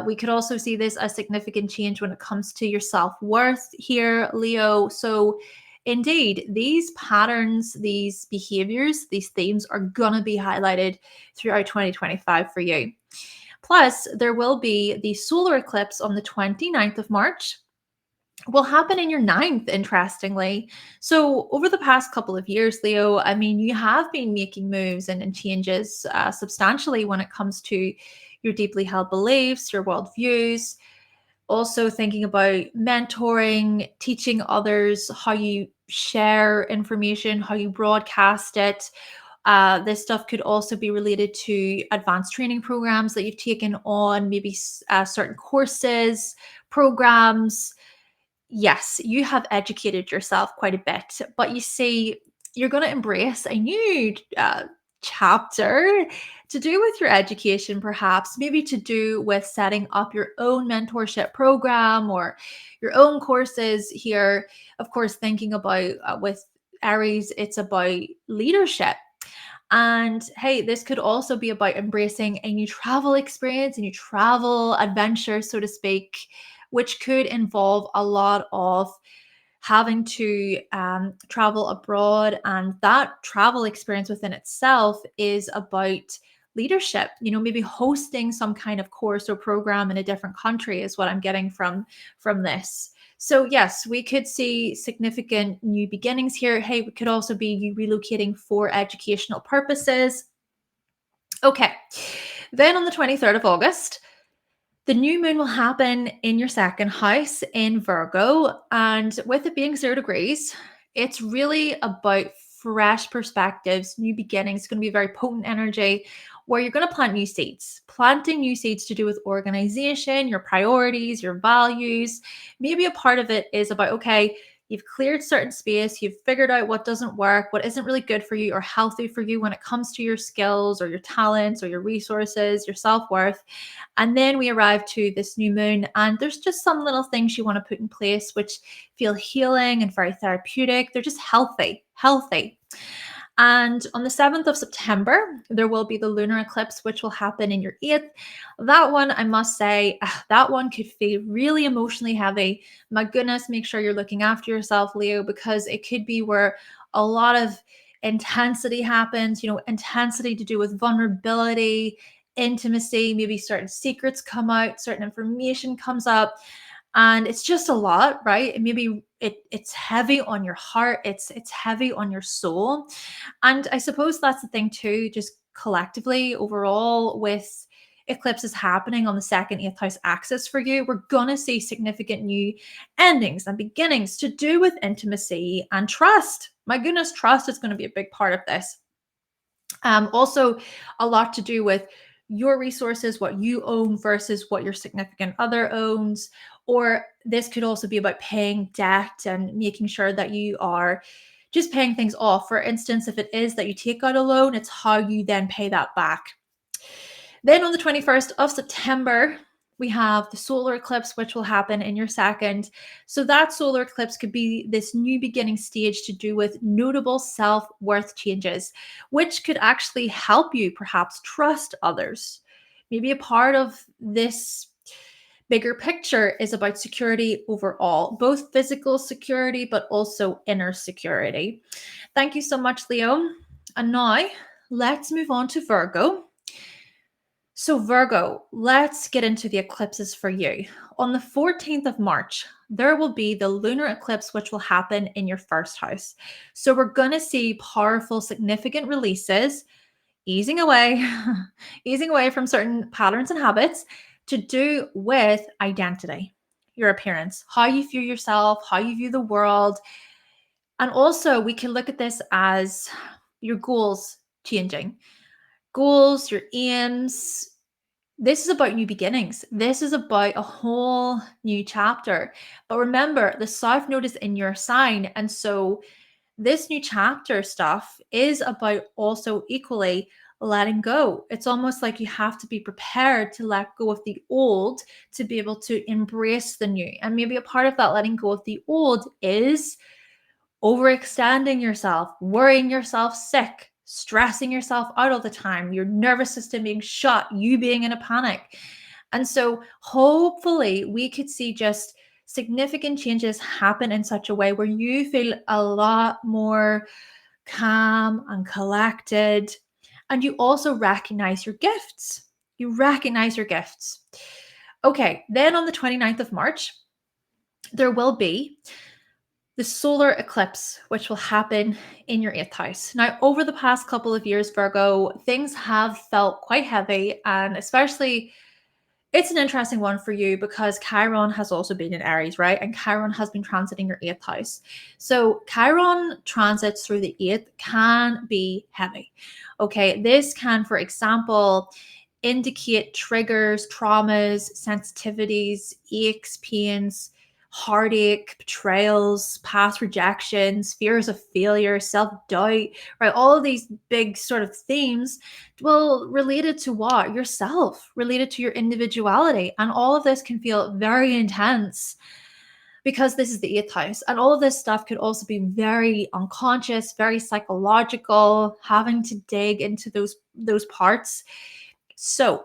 We could also see this as significant change when it comes to your self-worth here, Leo. So indeed, these patterns, these behaviors, these themes are going to be highlighted throughout 2025 for you. Plus, there will be the solar eclipse on the 29th of March. Will happen in your ninth, interestingly. So, over the past couple of years, Leo, I mean, you have been making moves and changes substantially when it comes to your deeply held beliefs, your worldviews, also thinking about mentoring, teaching others how you share information, how you broadcast it. This stuff could also be related to advanced training programs that you've taken on, maybe certain courses, programs. Yes, you have educated yourself quite a bit, but you see, you're going to embrace a new chapter to do with your education, perhaps, maybe to do with setting up your own mentorship program or your own courses here. Of course, thinking about with Aries, it's about leadership. And hey, this could also be about embracing a new travel experience, a new travel adventure, so to speak, which could involve a lot of having to travel abroad. And that travel experience within itself is about leadership, maybe hosting some kind of course or program in a different country is what I'm getting from this. So yes, we could see significant new beginnings here. Hey, it could also be you relocating for educational purposes. Okay. Then on the 23rd of August, the new moon will happen in your second house in Virgo. And with it being 0 degrees, it's really about fresh perspectives, new beginnings. It's going to be very potent energy where you're going to plant new seeds. Planting new seeds to do with organization, your priorities, your values. Maybe a part of it is about, okay, you've cleared certain space, you've figured out what doesn't work, what isn't really good for you or healthy for you when it comes to your skills or your talents or your resources, your self-worth. And then we arrive to this new moon, and there's just some little things you want to put in place which feel healing and very therapeutic. They're just healthy. And on the 7th of September, there will be the lunar eclipse, which will happen in your 8th. That one, I must say, that one could feel really emotionally heavy. My goodness, make sure you're looking after yourself, Leo, because it could be where a lot of intensity happens, intensity to do with vulnerability, intimacy, maybe certain secrets come out, certain information comes up, and it's just a lot, right? And maybe it's heavy on your heart, it's heavy on your soul. And I suppose that's the thing too, just collectively overall with eclipses happening on the second eighth house axis for you, we're gonna see significant new endings and beginnings to do with intimacy and trust. My goodness, trust is going to be a big part of this. Also, a lot to do with your resources, what you own versus what your significant other owns. Or this could also be about paying debt and making sure that you are just paying things off. For instance, if it is that you take out a loan, it's how you then pay that back. Then on the 21st of September, we have the solar eclipse, which will happen in your second. So that solar eclipse could be this new beginning stage to do with notable self-worth changes, which could actually help you perhaps trust others. Maybe a part of this bigger picture is about security overall, both physical security, but also inner security. Thank you so much, Leo. And now let's move on to Virgo. So, Virgo, let's get into the eclipses for you. On the 14th of March, there will be the lunar eclipse, which will happen in your first house. So, we're going to see powerful, significant releases, easing away, easing away from certain patterns and habits to do with identity, your appearance, how you view yourself, how you view the world. And also, we can look at this as your goals changing, goals, your aims. This is about new beginnings. This is about a whole new chapter. But remember, the South Node is in your sign. And so this new chapter stuff is about also equally letting go. It's almost like you have to be prepared to let go of the old to be able to embrace the new. And maybe a part of that letting go of the old is overextending yourself, worrying yourself sick, stressing yourself out all the time, your nervous system being shut, you being in a panic. And so hopefully we could see just significant changes happen in such a way where you feel a lot more calm and collected. And you also recognize your gifts. You recognize your gifts. Okay, then on the 29th of March, there will be the solar eclipse, which will happen in your eighth house. Now, over the past couple of years, Virgo, things have felt quite heavy, and especially it's an interesting one for you because Chiron has also been in Aries, right? And Chiron has been transiting your eighth house. So Chiron transits through the eighth can be heavy. Okay, this can, for example, indicate triggers, traumas, sensitivities, aches, pains, heartache, betrayals, past rejections, fears of failure, self-doubt, right? All of these big sort of themes, well, related to what? Yourself, related to your individuality. And all of this can feel very intense because this is the eighth house. And all of this stuff could also be very unconscious, very psychological, having to dig into those parts. So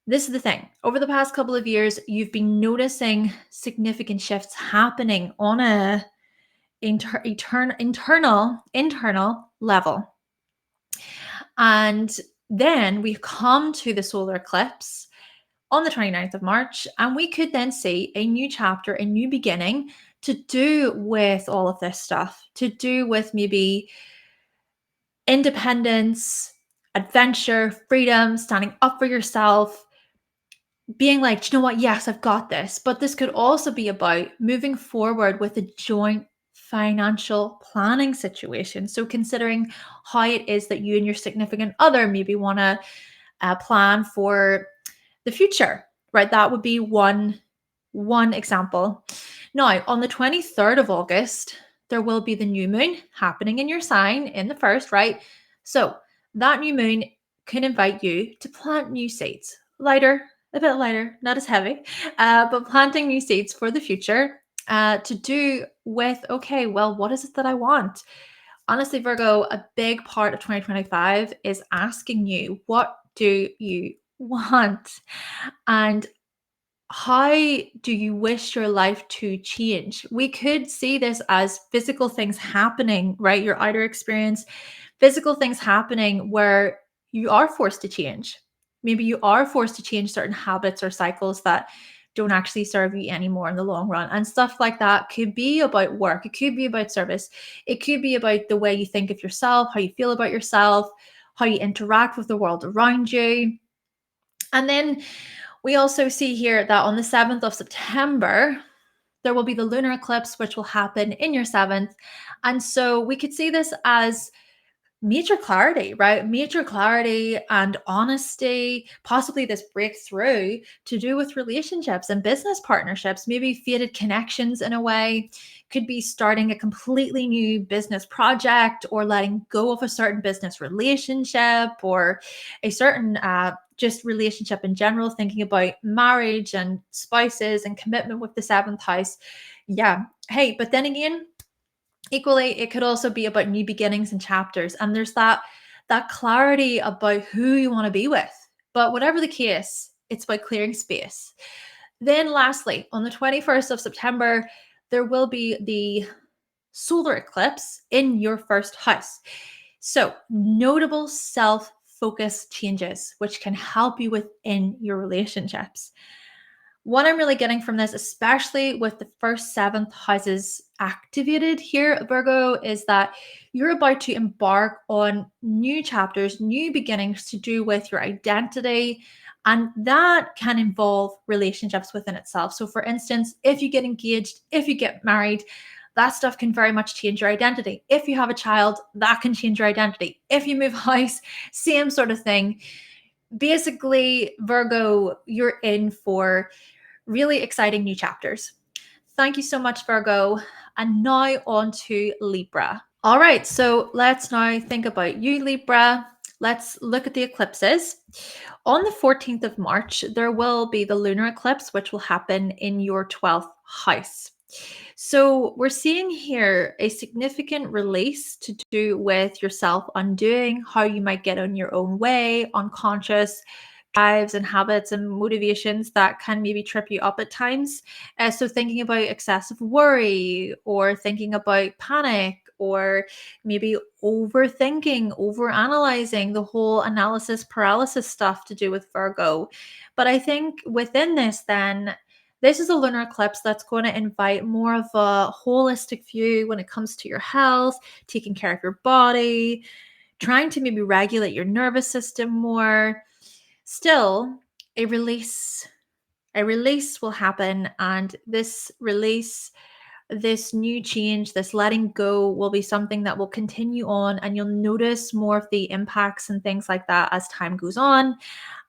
this is the thing. Over the past couple of years, you've been noticing significant shifts happening on a internal level. And then we've come to the solar eclipse on the 29th of March, and we could then see a new chapter, a new beginning to do with all of this stuff, to do with maybe independence, adventure, freedom, standing up for yourself, being like, "Do you know what? Yes, I've got this." But this could also be about moving forward with a joint financial planning situation. So considering how it is that you and your significant other maybe want to plan for the future, right? That would be one example. Now, on the 23rd of August, there will be the new moon happening in your sign in the first, right? So that new moon can invite you to plant new seeds. Lighter, a bit lighter, not as heavy, but planting new seeds for the future to do with, okay, well, what is it that I want? Honestly, Virgo, a big part of 2025 is asking you, what do you want? And how do you wish your life to change? We could see this as physical things happening, right? Your outer experience, physical things happening where you are forced to change. Maybe you are forced to change certain habits or cycles that don't actually serve you anymore in the long run. And stuff like that could be about work. It could be about service. It could be about the way you think of yourself, how you feel about yourself, how you interact with the world around you. And then we also see here that on the 7th of September, there will be the lunar eclipse, which will happen in your 7th. And so we could see this as major clarity, right? Major clarity and honesty, possibly this breakthrough to do with relationships and business partnerships, maybe fated connections in a way, could be starting a completely new business project or letting go of a certain business relationship or a certain just relationship in general, thinking about marriage and spouses and commitment with the 7th house. Yeah. Hey, but then again, equally, it could also be about new beginnings and chapters. And there's that clarity about who you want to be with. But whatever the case, it's about clearing space. Then lastly, on the 21st of September, there will be the solar eclipse in your first house. So, notable self-focus changes which can help you within your relationships. What I'm really getting from this, especially with the first 7th houses activated here, Virgo, is that you're about to embark on new chapters, new beginnings to do with your identity. And that can involve relationships within itself. So, for instance, if you get engaged, if you get married, that stuff can very much change your identity. If you have a child, that can change your identity. If you move house, same sort of thing. Basically, Virgo, you're in for really exciting new chapters. Thank you so much, Virgo. And now on to Libra. All right, so let's now think about you, Libra. Let's look at the eclipses. On the 14th of March, there will be the lunar eclipse, which will happen in your 12th house. So we're seeing here a significant release to do with yourself undoing how you might get on your own way, unconscious drives and habits and motivations that can maybe trip you up at times. So thinking about excessive worry or thinking about panic or maybe overthinking, overanalyzing, the whole analysis paralysis stuff to do with Virgo. But I think within this, then, this is a lunar eclipse that's going to invite more of a holistic view when it comes to your health, taking care of your body, trying to maybe regulate your nervous system more. Still, a release will happen, and this release, this new change, this letting go will be something that will continue on, and you'll notice more of the impacts and things like that as time goes on.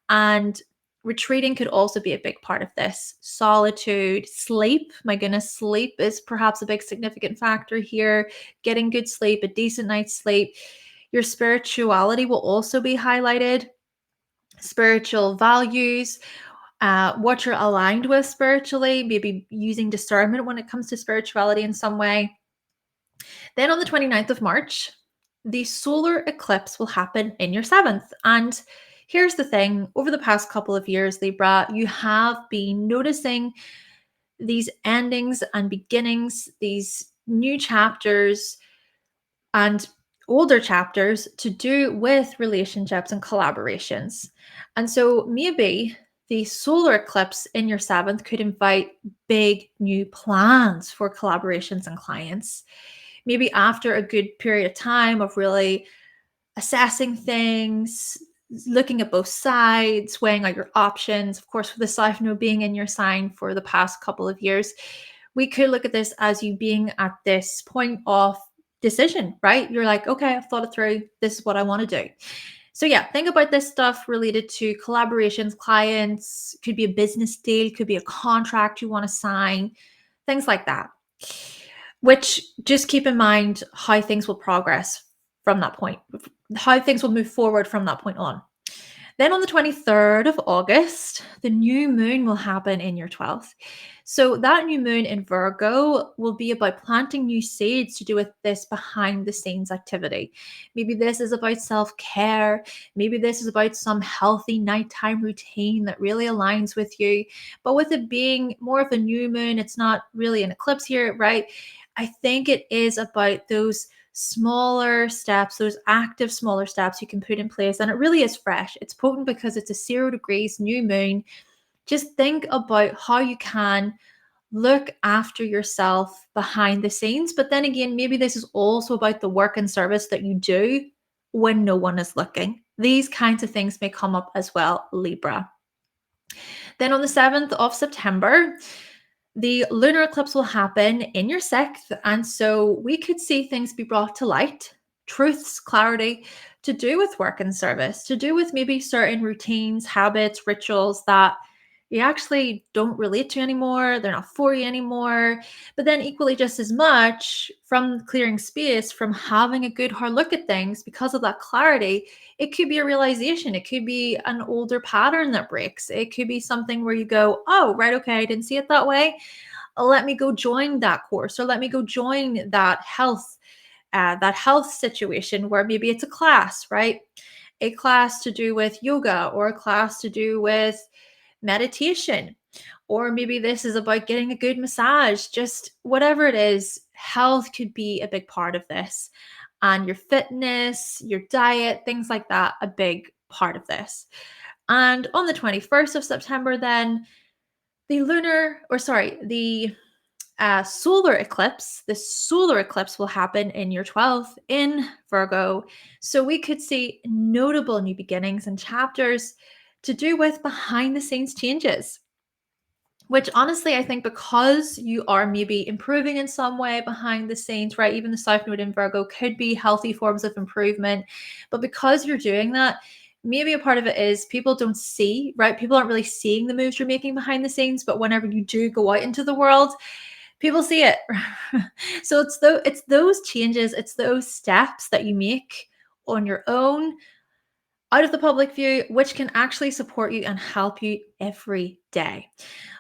And retreating could also be a big part of this. Solitude, sleep. My goodness, sleep is perhaps a big significant factor here. Getting good sleep, a decent night's sleep. Your spirituality will also be highlighted. Spiritual values, what you're aligned with spiritually, maybe using discernment when it comes to spirituality in some way. Then on the 29th of March, the solar eclipse will happen in your 7th. And here's the thing, over the past couple of years, Libra, you have been noticing these endings and beginnings, these new chapters and older chapters to do with relationships and collaborations. And so maybe the solar eclipse in your 7th could invite big new plans for collaborations and clients. Maybe after a good period of time of really assessing things, looking at both sides, weighing out your options. Of course, with the South Node being in your sign for the past couple of years, we could look at this as you being at this point of decision, right? You're like, okay, I've thought it through. This is what I want to do. So yeah, think about this stuff related to collaborations, clients, could be a business deal, could be a contract you want to sign, things like that. Which just keep in mind how things will progress from that point, how things will move forward from that point on. Then on the 23rd of August, the new moon will happen in your 12th. So that new moon in Virgo will be about planting new seeds to do with this behind the scenes activity. Maybe this is about self-care. Maybe this is about some healthy nighttime routine that really aligns with you. But with it being more of a new moon, it's not really an eclipse here, right? I think it is about those smaller steps, those active smaller steps you can put in place. And it really is fresh. It's potent because it's a 0 degrees new moon. Just think about how you can look after yourself behind the scenes. But then again, maybe this is also about the work and service that you do when no one is looking. These kinds of things may come up as well, Libra. Then on the 7th of September, the lunar eclipse will happen in your 6th. And so we could see things be brought to light, truths, clarity, to do with work and service, to do with maybe certain routines, habits, rituals that you actually don't relate to anymore. They're not for you anymore. But then, equally, just as much from clearing space, from having a good hard look at things because of that clarity, it could be a realization. It could be an older pattern that breaks. It could be something where you go, oh, right, okay, I didn't see it that way. Let me go join that course, or let me go join that health situation where maybe it's a class, right? A class to do with yoga, or a class to do with meditation, or maybe this is about getting a good massage. Just whatever it is, health could be a big part of this, and your fitness, your diet, things like that, a big part of this. And on the 21st of September, then the solar eclipse, the solar eclipse will happen in your 12th in Virgo. So we could see notable new beginnings and chapters to do with behind the scenes changes, which honestly, I think because you are maybe improving in some way behind the scenes, right? Even the South Node in Virgo could be healthy forms of improvement. But because you're doing that, maybe a part of it is people don't see, right? People aren't really seeing the moves you're making behind the scenes. But whenever you do go out into the world, people see it. So it's those changes, it's those steps that you make on your own, out of the public view, which can actually support you and help you every day.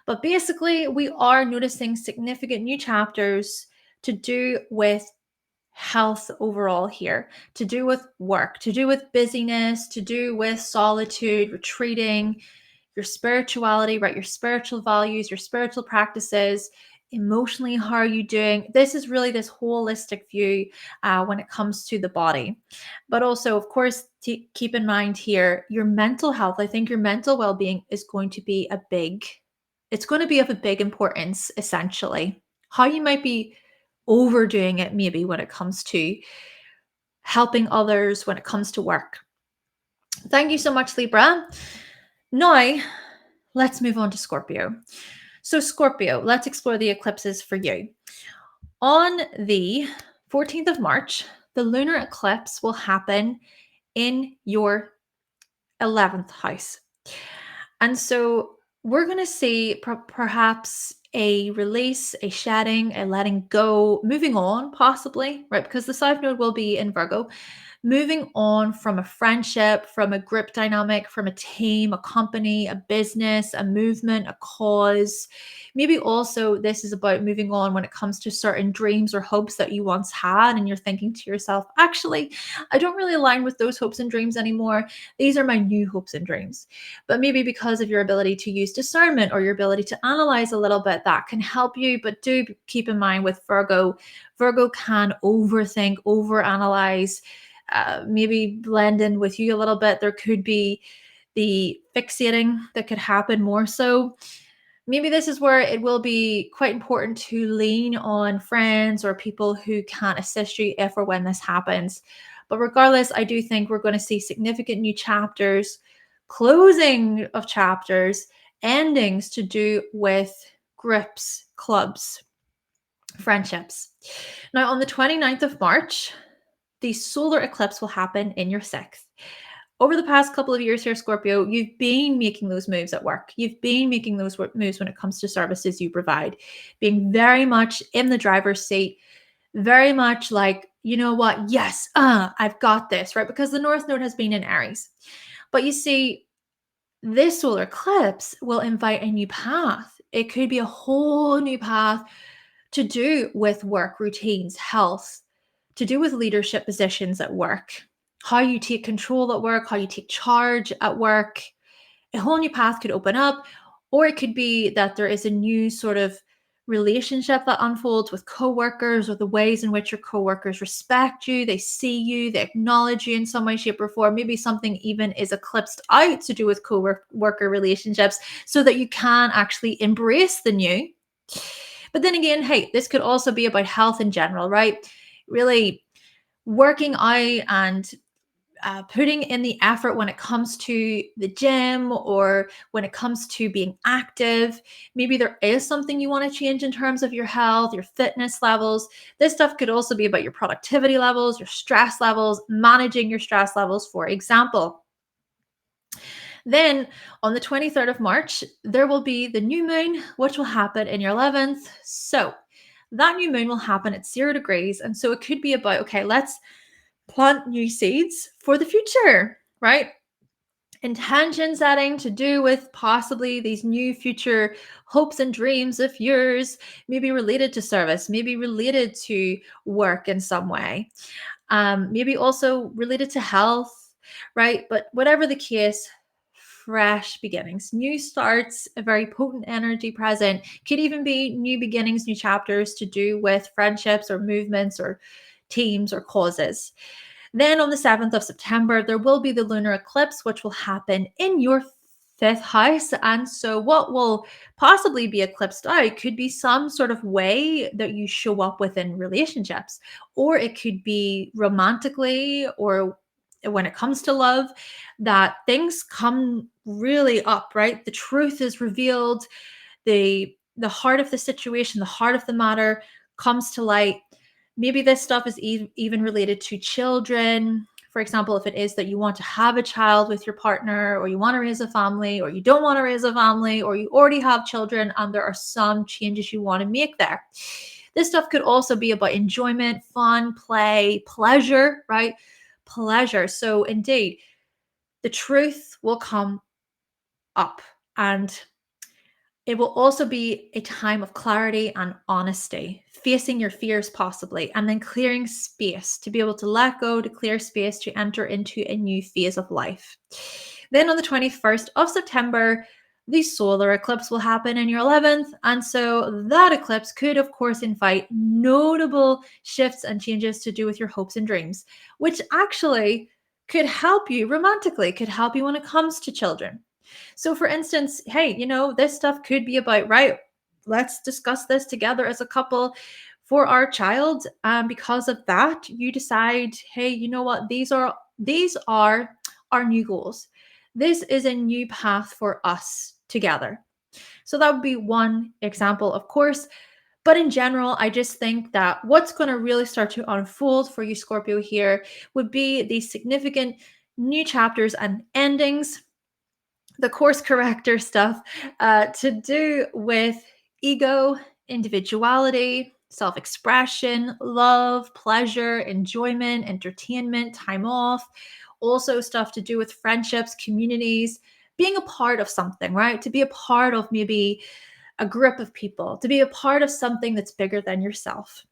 But basically, we are noticing significant new chapters to do with health overall here, to do with work, to do with busyness, to do with solitude, retreating, your spirituality, right? Your spiritual values, your spiritual practices, emotionally, how are you doing? This is really this holistic view when it comes to the body. But also, of course, keep in mind here, your mental health. I think your mental well-being is going to be it's going to be of a big importance, essentially. How you might be overdoing it, maybe, when it comes to helping others, when it comes to work. Thank you so much, Libra. Now, let's move on to Scorpio. So, Scorpio, let's explore the eclipses for you. On the 14th of March, the lunar eclipse will happen in your 11th house. And so we're going to see perhaps a release, a shedding, a letting go, moving on, possibly, right? Because the South Node will be in Virgo, moving on from a friendship, from a group dynamic, from a team, a company, a business, a movement, a cause. Maybe also this is about moving on when it comes to certain dreams or hopes that you once had, and you're thinking to yourself, actually, I don't really align with those hopes and dreams anymore. These are my new hopes and dreams. But maybe because of your ability to use discernment or your ability to analyze a little bit, that can help you. But do keep in mind with Virgo can overthink, overanalyze, maybe blend in with you a little bit. There could be the fixating that could happen more so. Maybe this is where it will be quite important to lean on friends or people who can assist you if or when this happens. But regardless, I do think we're going to see significant new chapters, closing of chapters, endings to do with groups, clubs, friendships. Now, on the 29th of March, the solar eclipse will happen in your 6th. Over the past couple of years here, Scorpio, you've been making those moves at work. You've been making those moves when it comes to services you provide, being very much in the driver's seat, very much like, you know what? Yes, I've got this, right? Because the North Node has been in Aries. But you see, this solar eclipse will invite a new path. It could be a whole new path to do with work routines, health, to do with leadership positions at work, how you take control at work, how you take charge at work. A whole new path could open up, or it could be that there is a new sort of relationship that unfolds with coworkers, or the ways in which your coworkers respect you, they see you, they acknowledge you in some way, shape, or form. Maybe something even is eclipsed out to do with co-worker relationships, so that you can actually embrace the new. But then again, hey, this could also be about health in general, right? Really working out and putting in the effort when it comes to the gym, or when it comes to being active. Maybe there is something you want to change in terms of your health, your fitness levels. This stuff could also be about your productivity levels, your stress levels, managing your stress levels, for example. Then on the 23rd of March, there will be the new moon, which will happen in your 11th. So that new moon will happen at 0 degrees. And so it could be about, okay, let's plant new seeds for the future, right? Intention setting to do with possibly these new future hopes and dreams of yours, maybe related to service, maybe related to work in some way, maybe also related to health, right? But whatever the case, fresh beginnings, new starts, a very potent energy present. Could even be new beginnings, new chapters to do with friendships or movements or teams or causes. Then on the 7th of September, there will be the lunar eclipse, which will happen in your fifth house. And so, what will possibly be eclipsed out could be some sort of way that you show up within relationships, or it could be romantically, or when it comes to love, that things come really up, right? The truth is revealed, the heart of the situation, the heart of the matter comes to light. Maybe this stuff is even related to children. For example, if it is that you want to have a child with your partner, or you want to raise a family, or you don't want to raise a family, or you already have children and there are some changes you want to make there. This stuff could also be about enjoyment, fun, play, pleasure, right? Pleasure. So indeed, the truth will come up, and it will also be a time of clarity and honesty, facing your fears possibly, and then clearing space to be able to let go, to clear space to enter into a new phase of life. Then on the 21st of September, the solar eclipse will happen in your 11th. And so that eclipse could, of course, invite notable shifts and changes to do with your hopes and dreams, which actually could help you romantically, could help you when it comes to children. So, for instance, hey, this stuff could be about, right, let's discuss this together as a couple for our child. Because of that, you decide, hey, you know what, these are our new goals. This is a new path for us together. So that would be one example, of course. But in general, I just think that what's going to really start to unfold for you, Scorpio, here would be these significant new chapters and endings, the course corrector stuff, to do with ego, individuality, self expression, love, pleasure, enjoyment, entertainment, time off, also stuff to do with friendships, communities, being a part of something, right? To be a part of maybe a group of people, to be a part of something that's bigger than yourself.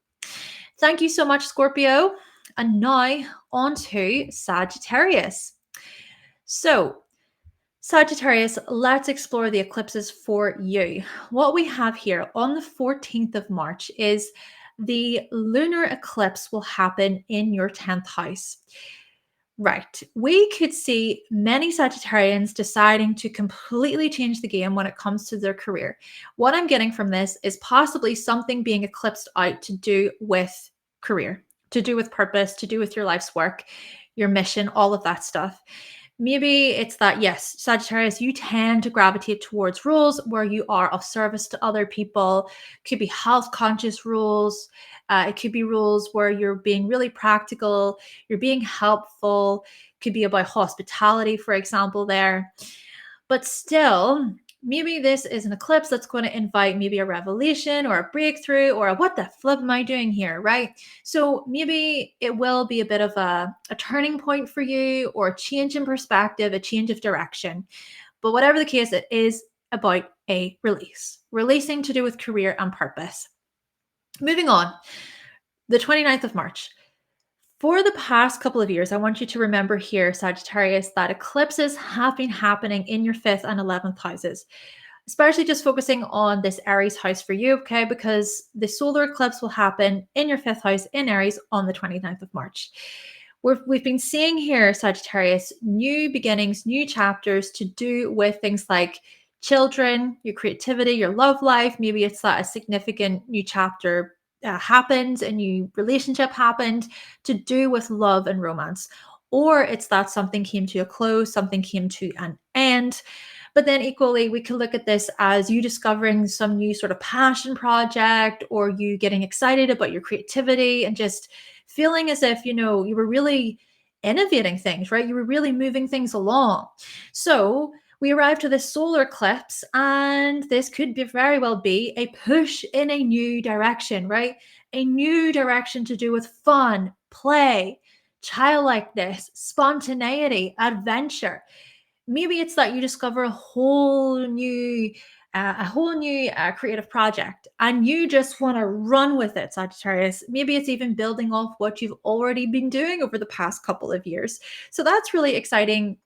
Thank you so much, Scorpio. And now on to Sagittarius. So, Sagittarius, let's explore the eclipses for you. What we have here on the 14th of March is the lunar eclipse will happen in your 10th house. Right. We could see many Sagittarians deciding to completely change the game when it comes to their career. What I'm getting from this is possibly something being eclipsed out to do with career, to do with purpose, to do with your life's work, your mission, all of that stuff. Maybe it's that, yes, Sagittarius, you tend to gravitate towards roles where you are of service to other people. Could be health conscious roles. It could be roles where you're being really practical, you're being helpful. Could be about hospitality, for example, there. But still, maybe this is an eclipse that's going to invite maybe a revelation or a breakthrough or a what the flip am I doing here, right? So maybe it will be a bit of a turning point for you, or a change in perspective, a change of direction. But whatever the case, it is about a releasing to do with career and purpose. Moving on, the 29th of March. For the past couple of years, I want you to remember here, Sagittarius, that eclipses have been happening in your 5th and 11th houses. especially just focusing on this Aries house for you, okay? Because the solar eclipse will happen in your 5th house in Aries on the 29th of March. We've been seeing here, Sagittarius, new beginnings, new chapters to do with things like children, your creativity, your love life. Maybe it's that a significant new chapter happened, a new relationship happened to do with love and romance. Or it's that something came to a close, something came to an end. But then equally, we could look at this as you discovering some new sort of passion project, or you getting excited about your creativity and just feeling as if, you were really innovating things, right? You were really moving things along. So we arrive to this solar eclipse, and this could be very well be a push in a new direction, right? A new direction to do with fun, play, childlikeness, spontaneity, adventure. Maybe it's that you discover a whole new creative project, and you just want to run with it, Sagittarius. Maybe it's even building off what you've already been doing over the past couple of years. So that's really exciting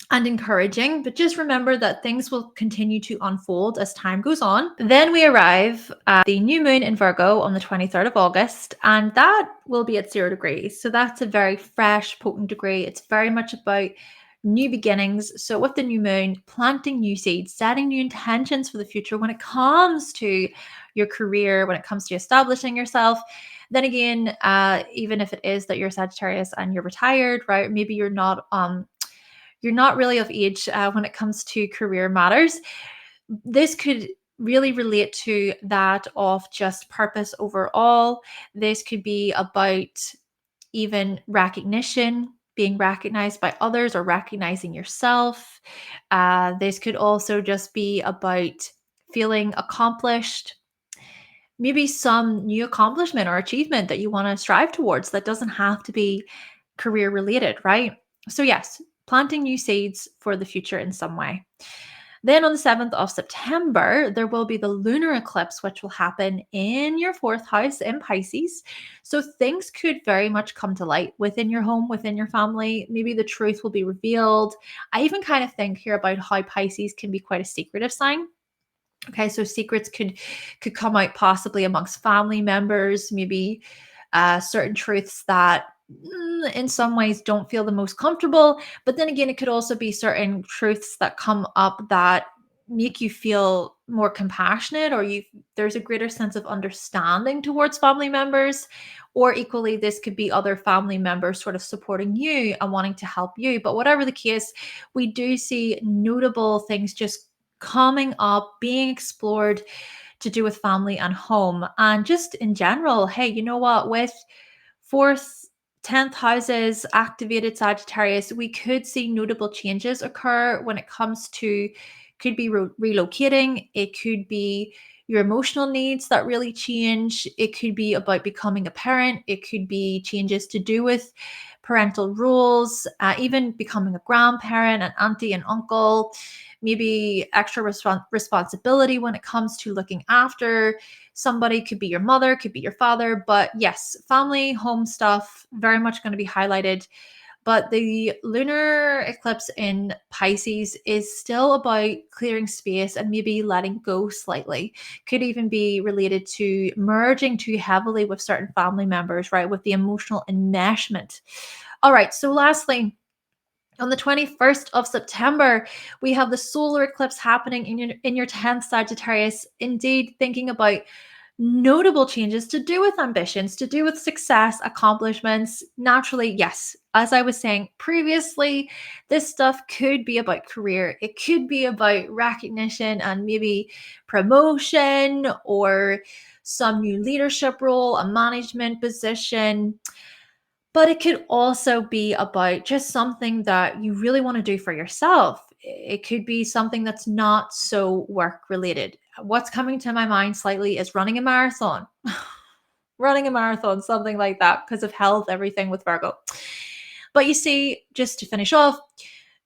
and encouraging, but just remember that things will continue to unfold as time goes on. Then we arrive at the new moon in Virgo on the 23rd of August, and that will be at 0 degrees. So that's a very fresh, potent degree. It's very much about new beginnings. So with the new moon, planting new seeds, setting new intentions for the future when it comes to your career, when it comes to establishing yourself. Then again, even if it is that you're Sagittarius and you're retired, right? Maybe you're not really of age when it comes to career matters. This could really relate to that of just purpose overall. This could be about even recognition, being recognized by others or recognizing yourself. This could also just be about feeling accomplished, maybe some new accomplishment or achievement that you want to strive towards that doesn't have to be career related, right? So, yes, planting new seeds for the future in some way. Then on the 7th of September, there will be the lunar eclipse, which will happen in your 4th house in Pisces. So things could very much come to light within your home, within your family. Maybe the truth will be revealed. I even kind of think here about how Pisces can be quite a secretive sign. Okay, so secrets could come out possibly amongst family members, maybe certain truths that in some ways don't feel the most comfortable. But then again, it could also be certain truths that come up that make you feel more compassionate, or there's a greater sense of understanding towards family members. Or equally, this could be other family members sort of supporting you and wanting to help you. But whatever the case, we do see notable things just coming up, being explored to do with family and home. And just in general, hey, you know what? With 4th, 10th houses activated, Sagittarius, we could see notable changes occur when it comes to, could be relocating. It could be your emotional needs that really change. It could be about becoming a parent. It could be changes to do with parental roles, even becoming a grandparent, an auntie, and uncle, maybe extra responsibility when it comes to looking after somebody. Could be your mother, could be your father. But yes, family, home stuff, very much going to be highlighted. But the lunar eclipse in Pisces is still about clearing space and maybe letting go slightly. Could even be related to merging too heavily with certain family members, right? With the emotional enmeshment. All right. So, lastly, on the 21st of September, we have the solar eclipse happening in your 10th, Sagittarius. Indeed, thinking about notable changes to do with ambitions, to do with success, accomplishments. Naturally, yes, as I was saying previously, this stuff could be about career. It could be about recognition and maybe promotion or some new leadership role, a management position. But it could also be about just something that you really want to do for yourself. It could be something that's not so work related. What's coming to my mind slightly is running a marathon. Running a marathon, something like that, because of health, everything with Virgo. But you see, just to finish off,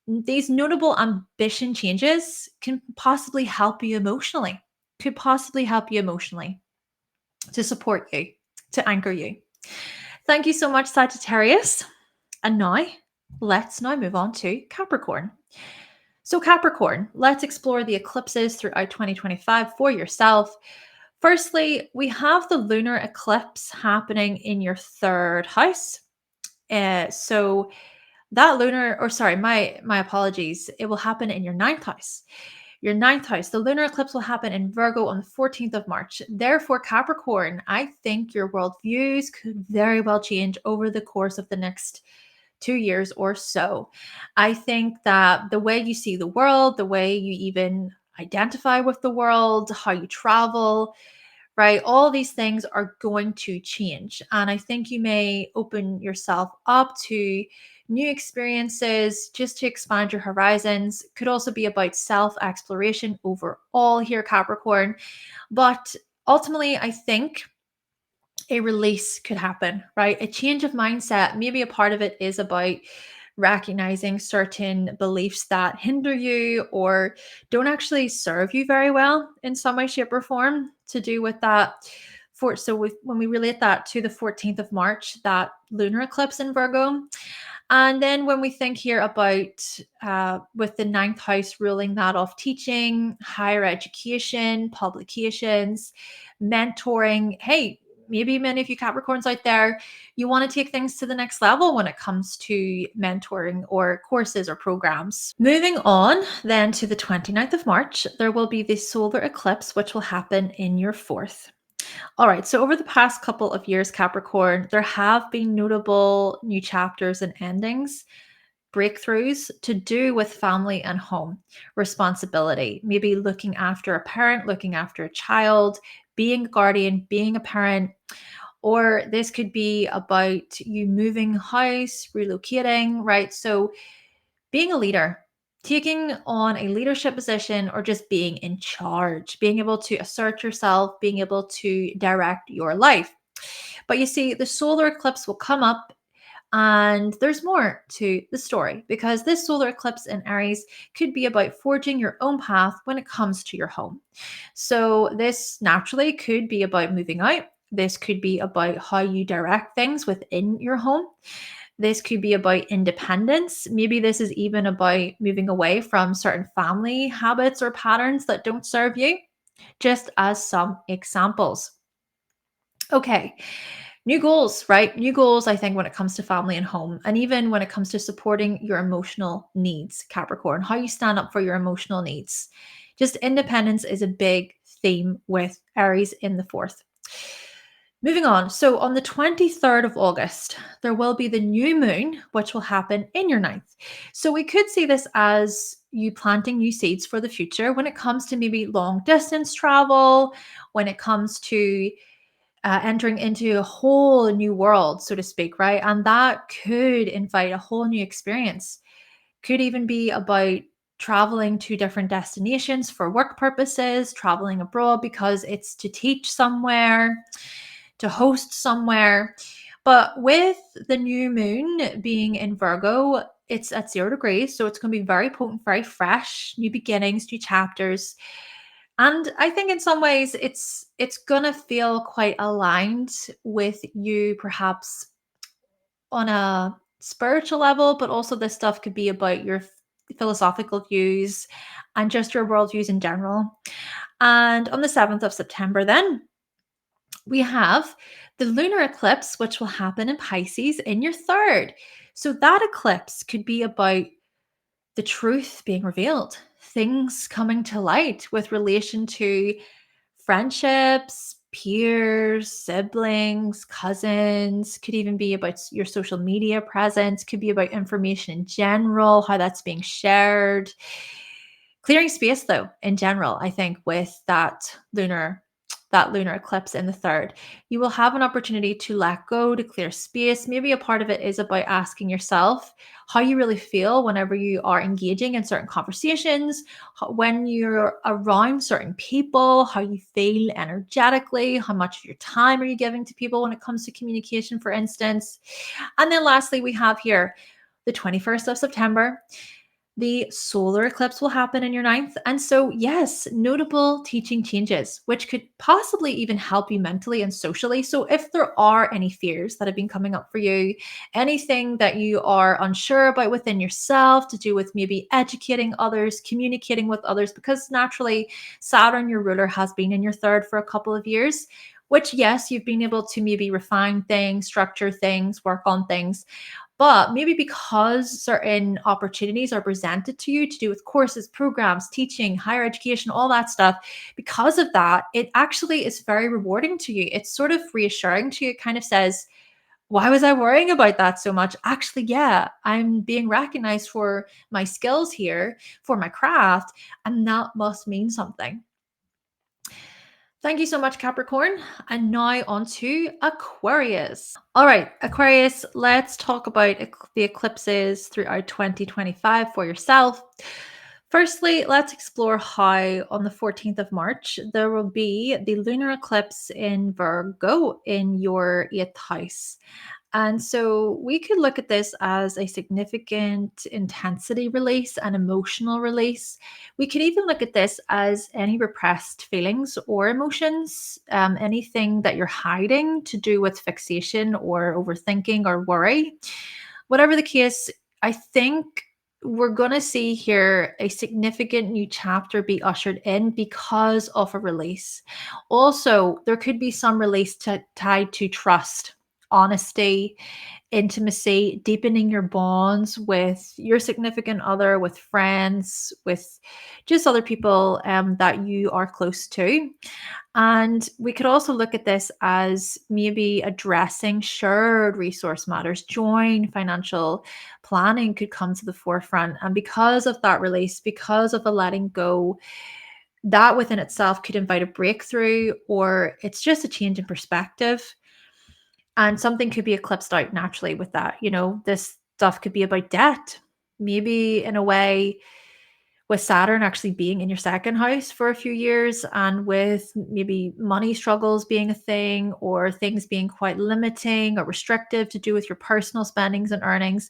these notable ambition changes can possibly help you emotionally, could possibly help you emotionally to support you, to anchor you. Thank you so much, Sagittarius. And now, let's move on to Capricorn. So, Capricorn, let's explore the eclipses throughout 2025 for yourself. Firstly, we have the lunar eclipse happening in your third house. So that lunar, or sorry, my apologies, it will happen in your ninth house. Your ninth house, the lunar eclipse will happen in Virgo on the 14th of March. Therefore, Capricorn, I think your worldviews could very well change over the course of the next 2 years or so. I think that the way you see the world, the way you even identify with the world, how you travel, right? All these things are going to change. And I think you may open yourself up to new experiences just to expand your horizons. Could also be about self exploration overall here, Capricorn. But ultimately, I think a release could happen, right? A change of mindset. Maybe a part of it is about recognizing certain beliefs that hinder you or don't actually serve you very well in some way, shape, or form to do with that. When we relate that to the 14th of March, that lunar eclipse in Virgo, and then when we think here about with the ninth house ruling that of teaching, higher education, publications, mentoring, hey, maybe many of you Capricorns out there, you want to take things to the next level when it comes to mentoring or courses or programs. Moving on then to the 29th of March, there will be the solar eclipse, which will happen in your fourth. All right, so over the past couple of years, Capricorn, there have been notable new chapters and endings, breakthroughs to do with family and home responsibility, maybe looking after a parent, looking after a child, being a guardian, being a parent, or this could be about you moving house, relocating, right? So being a leader, taking on a leadership position, or just being in charge, being able to assert yourself, being able to direct your life. But you see, the solar eclipse will come up, and there's more to the story because this solar eclipse in Aries could be about forging your own path when it comes to your home. So, this naturally could be about moving out. This could be about how you direct things within your home. This could be about independence. Maybe this is even about moving away from certain family habits or patterns that don't serve you, just as some examples. Okay, new goals, right? New goals, I think, when it comes to family and home, and even when it comes to supporting your emotional needs, Capricorn, how you stand up for your emotional needs. Just independence is a big theme with Aries in the fourth. Moving on. So on the 23rd of August, there will be the new moon, which will happen in your ninth. So we could see this as you planting new seeds for the future when it comes to maybe long distance travel, when it comes to entering into a whole new world, so to speak, right? And that could invite a whole new experience. Could even be about traveling to different destinations for work purposes, traveling abroad because it's to teach somewhere, to host somewhere. But with the new moon being in Virgo, it's at 0 degrees. So it's going to be very potent, very fresh, new beginnings, new chapters. And I think in some ways it's going to feel quite aligned with you perhaps on a spiritual level, but also this stuff could be about your philosophical views and just your worldviews in general. And on the 7th of September, then we have the lunar eclipse, which will happen in Pisces in your third. So that eclipse could be about the truth being revealed, things coming to light with relation to friendships, peers, siblings, cousins, could even be about your social media presence, could be about information in general, how that's being shared. Clearing space though, in general, I think with that lunar eclipse in the third, you will have an opportunity to let go, to clear space. Maybe a part of it is about asking yourself how you really feel whenever you are engaging in certain conversations, when you're around certain people, how you feel energetically, how much of your time are you giving to people when it comes to communication, for instance. And then lastly, we have here the 21st of September. The solar eclipse will happen in your ninth. And so, yes, notable teaching changes, which could possibly even help you mentally and socially. So, if there are any fears that have been coming up for you, anything that you are unsure about within yourself to do with maybe educating others, communicating with others, because naturally, Saturn, your ruler, has been in your third for a couple of years. Which, yes, you've been able to maybe refine things, structure things, work on things. But maybe because certain opportunities are presented to you to do with courses, programs, teaching, higher education, all that stuff, because of that, it actually is very rewarding to you. It's sort of reassuring to you. It kind of says, why was I worrying about that so much? Actually, yeah, I'm being recognized for my skills here, for my craft, and that must mean something. Thank you so much, Capricorn. And now on to Aquarius. All right, Aquarius, let's talk about the eclipses throughout 2025 for yourself. Firstly, let's explore how on the 14th of March there will be the lunar eclipse in Virgo in your eighth house. And so we could look at this as a significant intensity release and emotional release. We could even look at this as any repressed feelings or emotions, anything that you're hiding to do with fixation or overthinking or worry. Whatever the case, I think we're going to see here a significant new chapter be ushered in because of a release. Also, there could be some release tied to trust, honesty, intimacy, deepening your bonds with your significant other, with friends, with just other people that you are close to. And we could also look at this as maybe addressing shared resource matters. Joint financial planning could come to the forefront. And because of that release, because of a letting go, that within itself could invite a breakthrough, or it's just a change in perspective. And something could be eclipsed out naturally with that. This stuff could be about debt, maybe in a way with Saturn actually being in your second house for a few years, and with maybe money struggles being a thing, or things being quite limiting or restrictive to do with your personal spendings and earnings.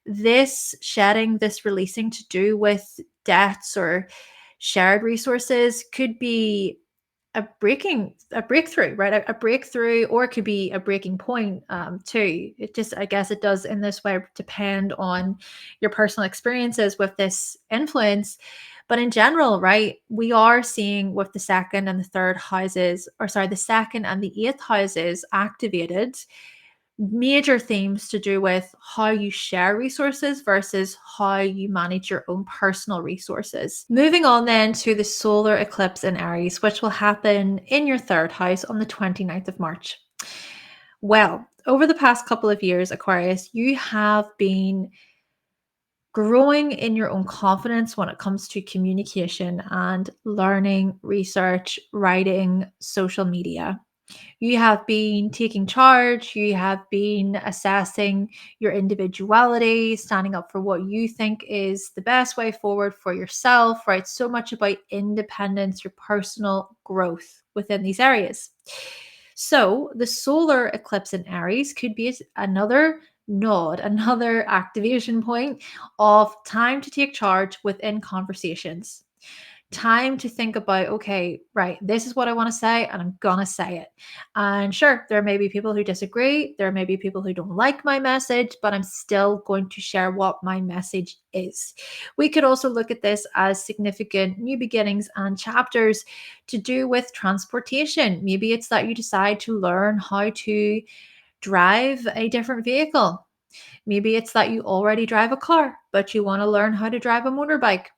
This shedding, this releasing to do with debts or shared resources could be a breakthrough, right? A breakthrough, or it could be a breaking point too. It just, I guess it does in this way depend on your personal experiences with this influence. But in general, right, we are seeing with the second and the third houses, or sorry, the second and the eighth houses activated, major themes to do with how you share resources versus how you manage your own personal resources. Moving on then to the solar eclipse in Aries, which will happen in your third house on the 29th of March. Well, over the past couple of years, Aquarius, you have been growing in your own confidence when it comes to communication and learning, research, writing, social media. You have been taking charge, you have been assessing your individuality, standing up for what you think is the best way forward for yourself, right? So much about independence, your personal growth within these areas. So, the solar eclipse in Aries could be another nod, another activation point of time to take charge within conversations. Time to think about, okay, right, this is what I want to say, and I'm gonna say it. And sure, there may be people who disagree, there may be people who don't like my message, but I'm still going to share what my message is. We could also look at this as significant new beginnings and chapters to do with transportation. Maybe it's that you decide to learn how to drive a different vehicle. Maybe it's that you already drive a car, but you want to learn how to drive a motorbike.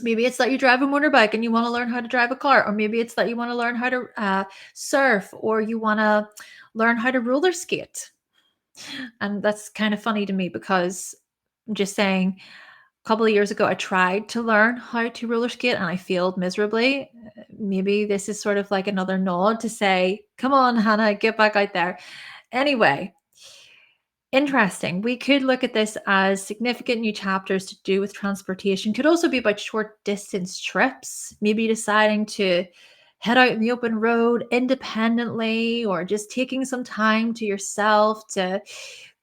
Maybe it's that you drive a motorbike and you want to learn how to drive a car, or maybe it's that you want to learn how to surf, or you want to learn how to roller skate. And that's kind of funny to me because I'm just saying, a couple of years ago, I tried to learn how to roller skate and I failed miserably. Maybe this is sort of like another nod to say, come on, Hannah, get back out there. Anyway, interesting. We could look at this as significant new chapters to do with transportation. Could also be about short distance trips, maybe deciding to head out in the open road independently, or just taking some time to yourself to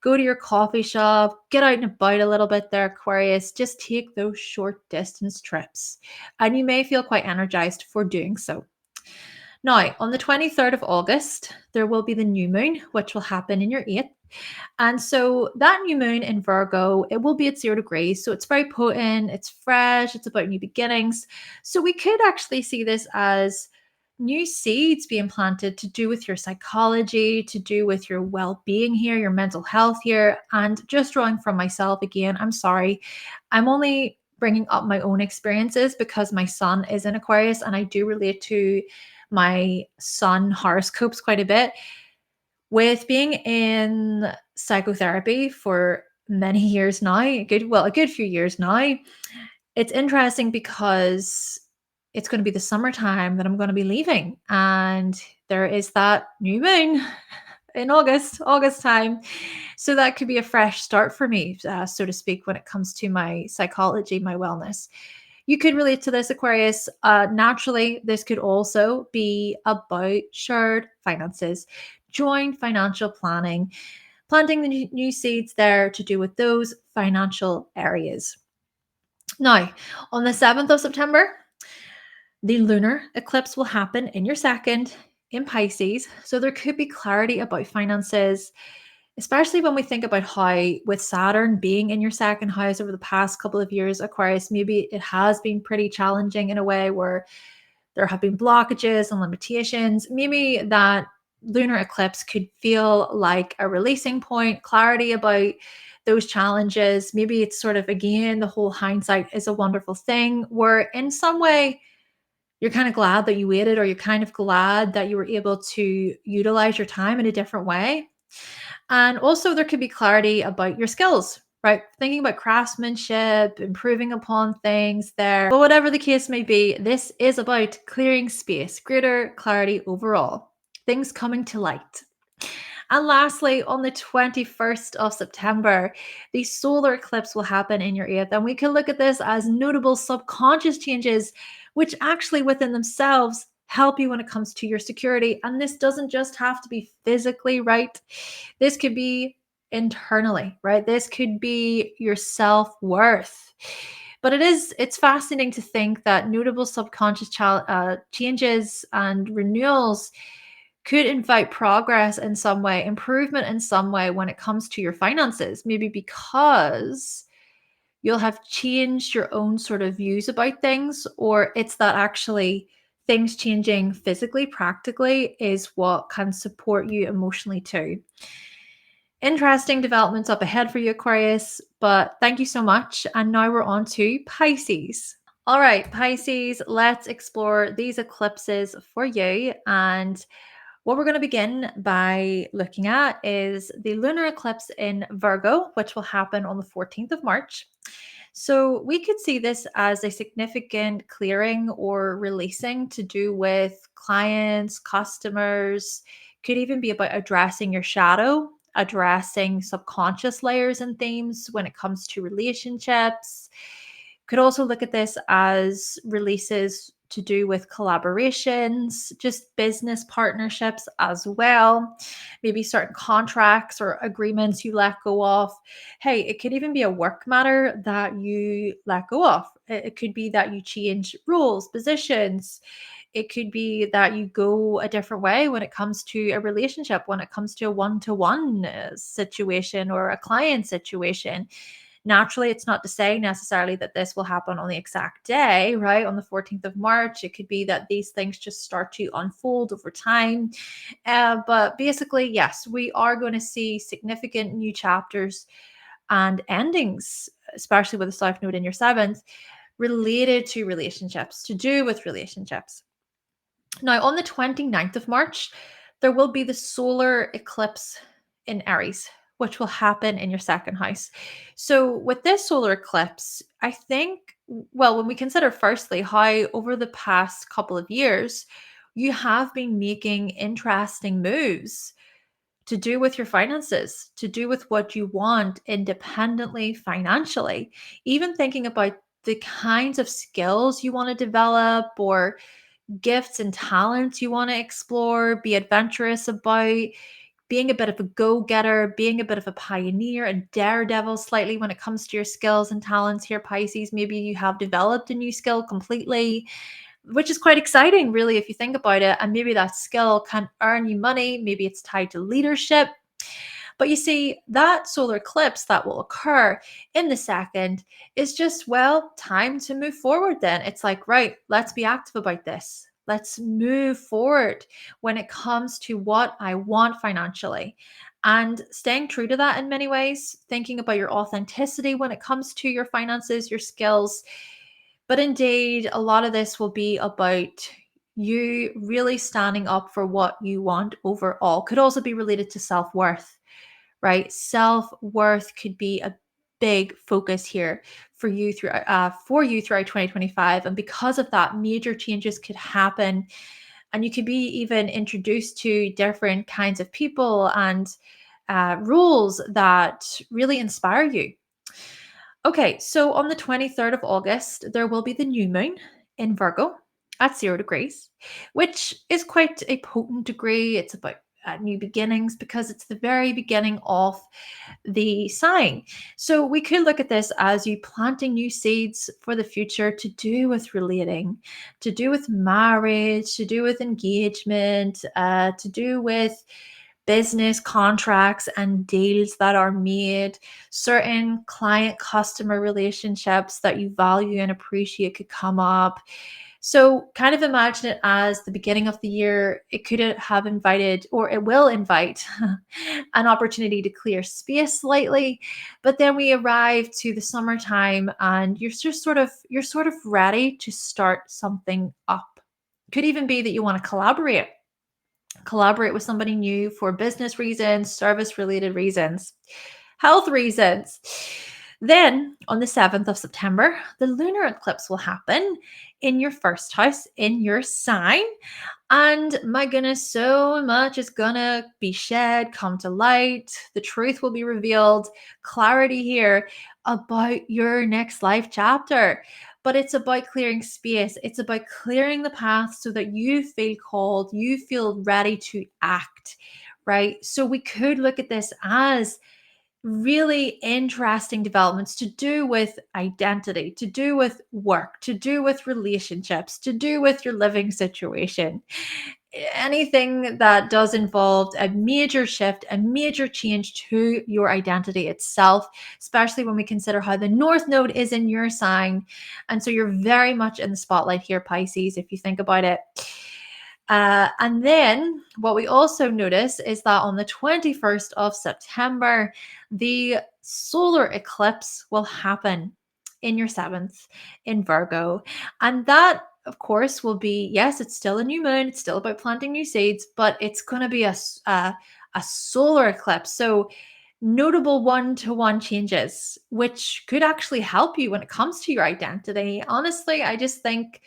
go to your coffee shop, get out and about a little bit there, Aquarius. Just take those short distance trips, and you may feel quite energized for doing so. Now, on the 23rd of August, there will be the new moon, which will happen in your eighth. And so that new moon in Virgo, it will be at 0 degrees. So it's very potent, it's fresh, it's about new beginnings. So we could actually see this as new seeds being planted to do with your psychology, to do with your well being here, your mental health here. And just drawing from myself again, I'm sorry. I'm only bringing up my own experiences because my son is in Aquarius and I do relate to my sun horoscopes quite a bit. With being in psychotherapy for many years now, a good few years now, it's interesting because it's going to be the summertime that I'm going to be leaving. And there is that new moon in August time. So that could be a fresh start for me, so to speak, when it comes to my psychology, my wellness. You could relate to this, Aquarius. Naturally, this could also be about shared finances, joint financial planning, planting the new seeds there to do with those financial areas. Now, on the 7th of September, the lunar eclipse will happen in your second in Pisces. So there could be clarity about finances, especially when we think about how, with Saturn being in your second house over the past couple of years, Aquarius, maybe it has been pretty challenging in a way where there have been blockages and limitations. Maybe that lunar eclipse could feel like a releasing point, clarity about those challenges. Maybe it's sort of, again, the whole hindsight is a wonderful thing, where in some way you're kind of glad that you waited, or you're kind of glad that you were able to utilize your time in a different way. And also, there could be clarity about your skills, right? Thinking about craftsmanship, improving upon things there. But whatever the case may be, this is about clearing space, greater clarity overall, things coming to light. And lastly, on the 21st of September, the solar eclipse will happen in your eighth. And we can look at this as notable subconscious changes, which actually within themselves help you when it comes to your security. And this doesn't just have to be physically, right? This could be internally, right? This could be your self-worth. But it's fascinating to think that notable subconscious changes and renewals could invite progress in some way, improvement in some way when it comes to your finances, maybe because you'll have changed your own sort of views about things, or it's that actually things changing physically, practically is what can support you emotionally too. Interesting developments up ahead for you, Aquarius, but thank you so much. And now we're on to Pisces. All right, Pisces, let's explore these eclipses for you. And what we're going to begin by looking at is the lunar eclipse in Virgo, which will happen on the 14th of March. So we could see this as a significant clearing or releasing to do with clients, customers, could even be about addressing your shadow, addressing subconscious layers and themes when it comes to relationships. Could also look at this as releases to do with collaborations, just business partnerships as well, maybe certain contracts or agreements you let go of. Hey, it could even be a work matter that you let go of. It could be that you change roles, positions. It could be that you go a different way when it comes to a relationship, when it comes to a one-to-one situation or a client situation. Naturally, it's not to say necessarily that this will happen on the exact day, right? On the 14th of March, it could be that these things just start to unfold over time. But basically, yes, we are going to see significant new chapters and endings, especially with the South Node in your seventh, related to relationships, to do with relationships. Now, on the 29th of March, there will be the solar eclipse in Aries, which will happen in your second house. So, with this solar eclipse, I think, well, when we consider firstly how over the past couple of years, you have been making interesting moves to do with your finances, to do with what you want independently financially, even thinking about the kinds of skills you want to develop or gifts and talents you want to explore, be adventurous about, being a bit of a go-getter, being a bit of a pioneer, a daredevil slightly when it comes to your skills and talents here, Pisces. Maybe you have developed a new skill completely, which is quite exciting, really, if you think about it. And maybe that skill can earn you money. Maybe it's tied to leadership. But you see, that solar eclipse that will occur in the second is just, well, time to move forward then. It's like, right, let's be active about this. Let's move forward when it comes to what I want financially. And staying true to that in many ways, thinking about your authenticity when it comes to your finances, your skills. But indeed, a lot of this will be about you really standing up for what you want overall. Could also be related to self-worth, right? Self-worth could be a big focus here for you throughout 2025. And because of that, major changes could happen. And you could be even introduced to different kinds of people and rules that really inspire you. Okay, so on the 23rd of August, there will be the new moon in Virgo at 0 degrees, which is quite a potent degree. It's about new beginnings because it's the very beginning of the sign. So we could look at this as you planting new seeds for the future to do with relating, to do with marriage, to do with engagement, to do with business contracts and deals that are made, certain client customer relationships that you value and appreciate could come up. So, kind of imagine it as the beginning of the year. It could have invited, or it will invite, an opportunity to clear space slightly. But then we arrive to the summertime, and you're sort of ready to start something up. Could even be that you want to collaborate with somebody new for business reasons, service related reasons, health reasons. Then on the 7th of September, the lunar eclipse will happen in your first house, in your sign. And my goodness, so much is gonna be shed, come to light. The truth will be revealed. Clarity here about your next life chapter. But it's about clearing space. It's about clearing the path so that you feel called, you feel ready to act, right? So we could look at this as really interesting developments to do with identity, to do with work, to do with relationships, to do with your living situation. Anything that does involve a major shift, a major change to your identity itself, especially when we consider how the North Node is in your sign. And so you're very much in the spotlight here, Pisces, if you think about it. And then what we also notice is that on the 21st of September, the solar eclipse will happen in your seventh in Virgo. And that, of course, will be, yes, it's still a new moon. It's still about planting new seeds, but it's going to be a solar eclipse. So notable one-to-one changes, which could actually help you when it comes to your identity. Honestly, I just think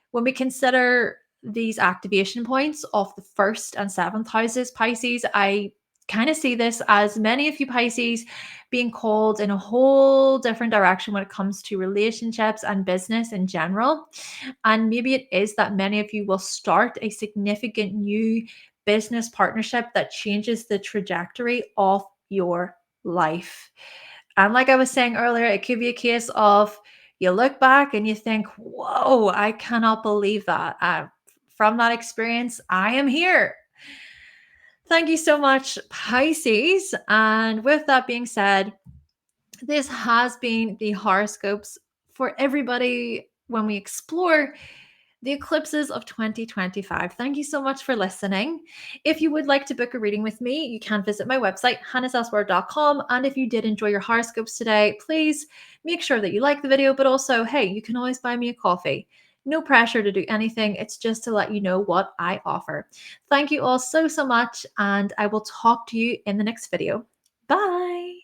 when we consider these activation points of the first and seventh houses, Pisces, I kind of see this as many of you Pisces being called in a whole different direction when it comes to relationships and business in general. And maybe it is that many of you will start a significant new business partnership that changes the trajectory of your life. And like I was saying earlier, it could be a case of you look back and you think, whoa, I cannot believe that. From that experience, I am here. Thank you so much, Pisces. And with that being said, this has been the horoscopes for everybody when we explore the eclipses of 2025. Thank you so much for listening. If you would like to book a reading with me, you can visit my website, hannahselsewhere.com. And if you did enjoy your horoscopes today, please make sure that you like the video, but also, hey, you can always buy me a coffee. No pressure to do anything. It's just to let you know what I offer. Thank you all so much, and I will talk to you in the next video. Bye.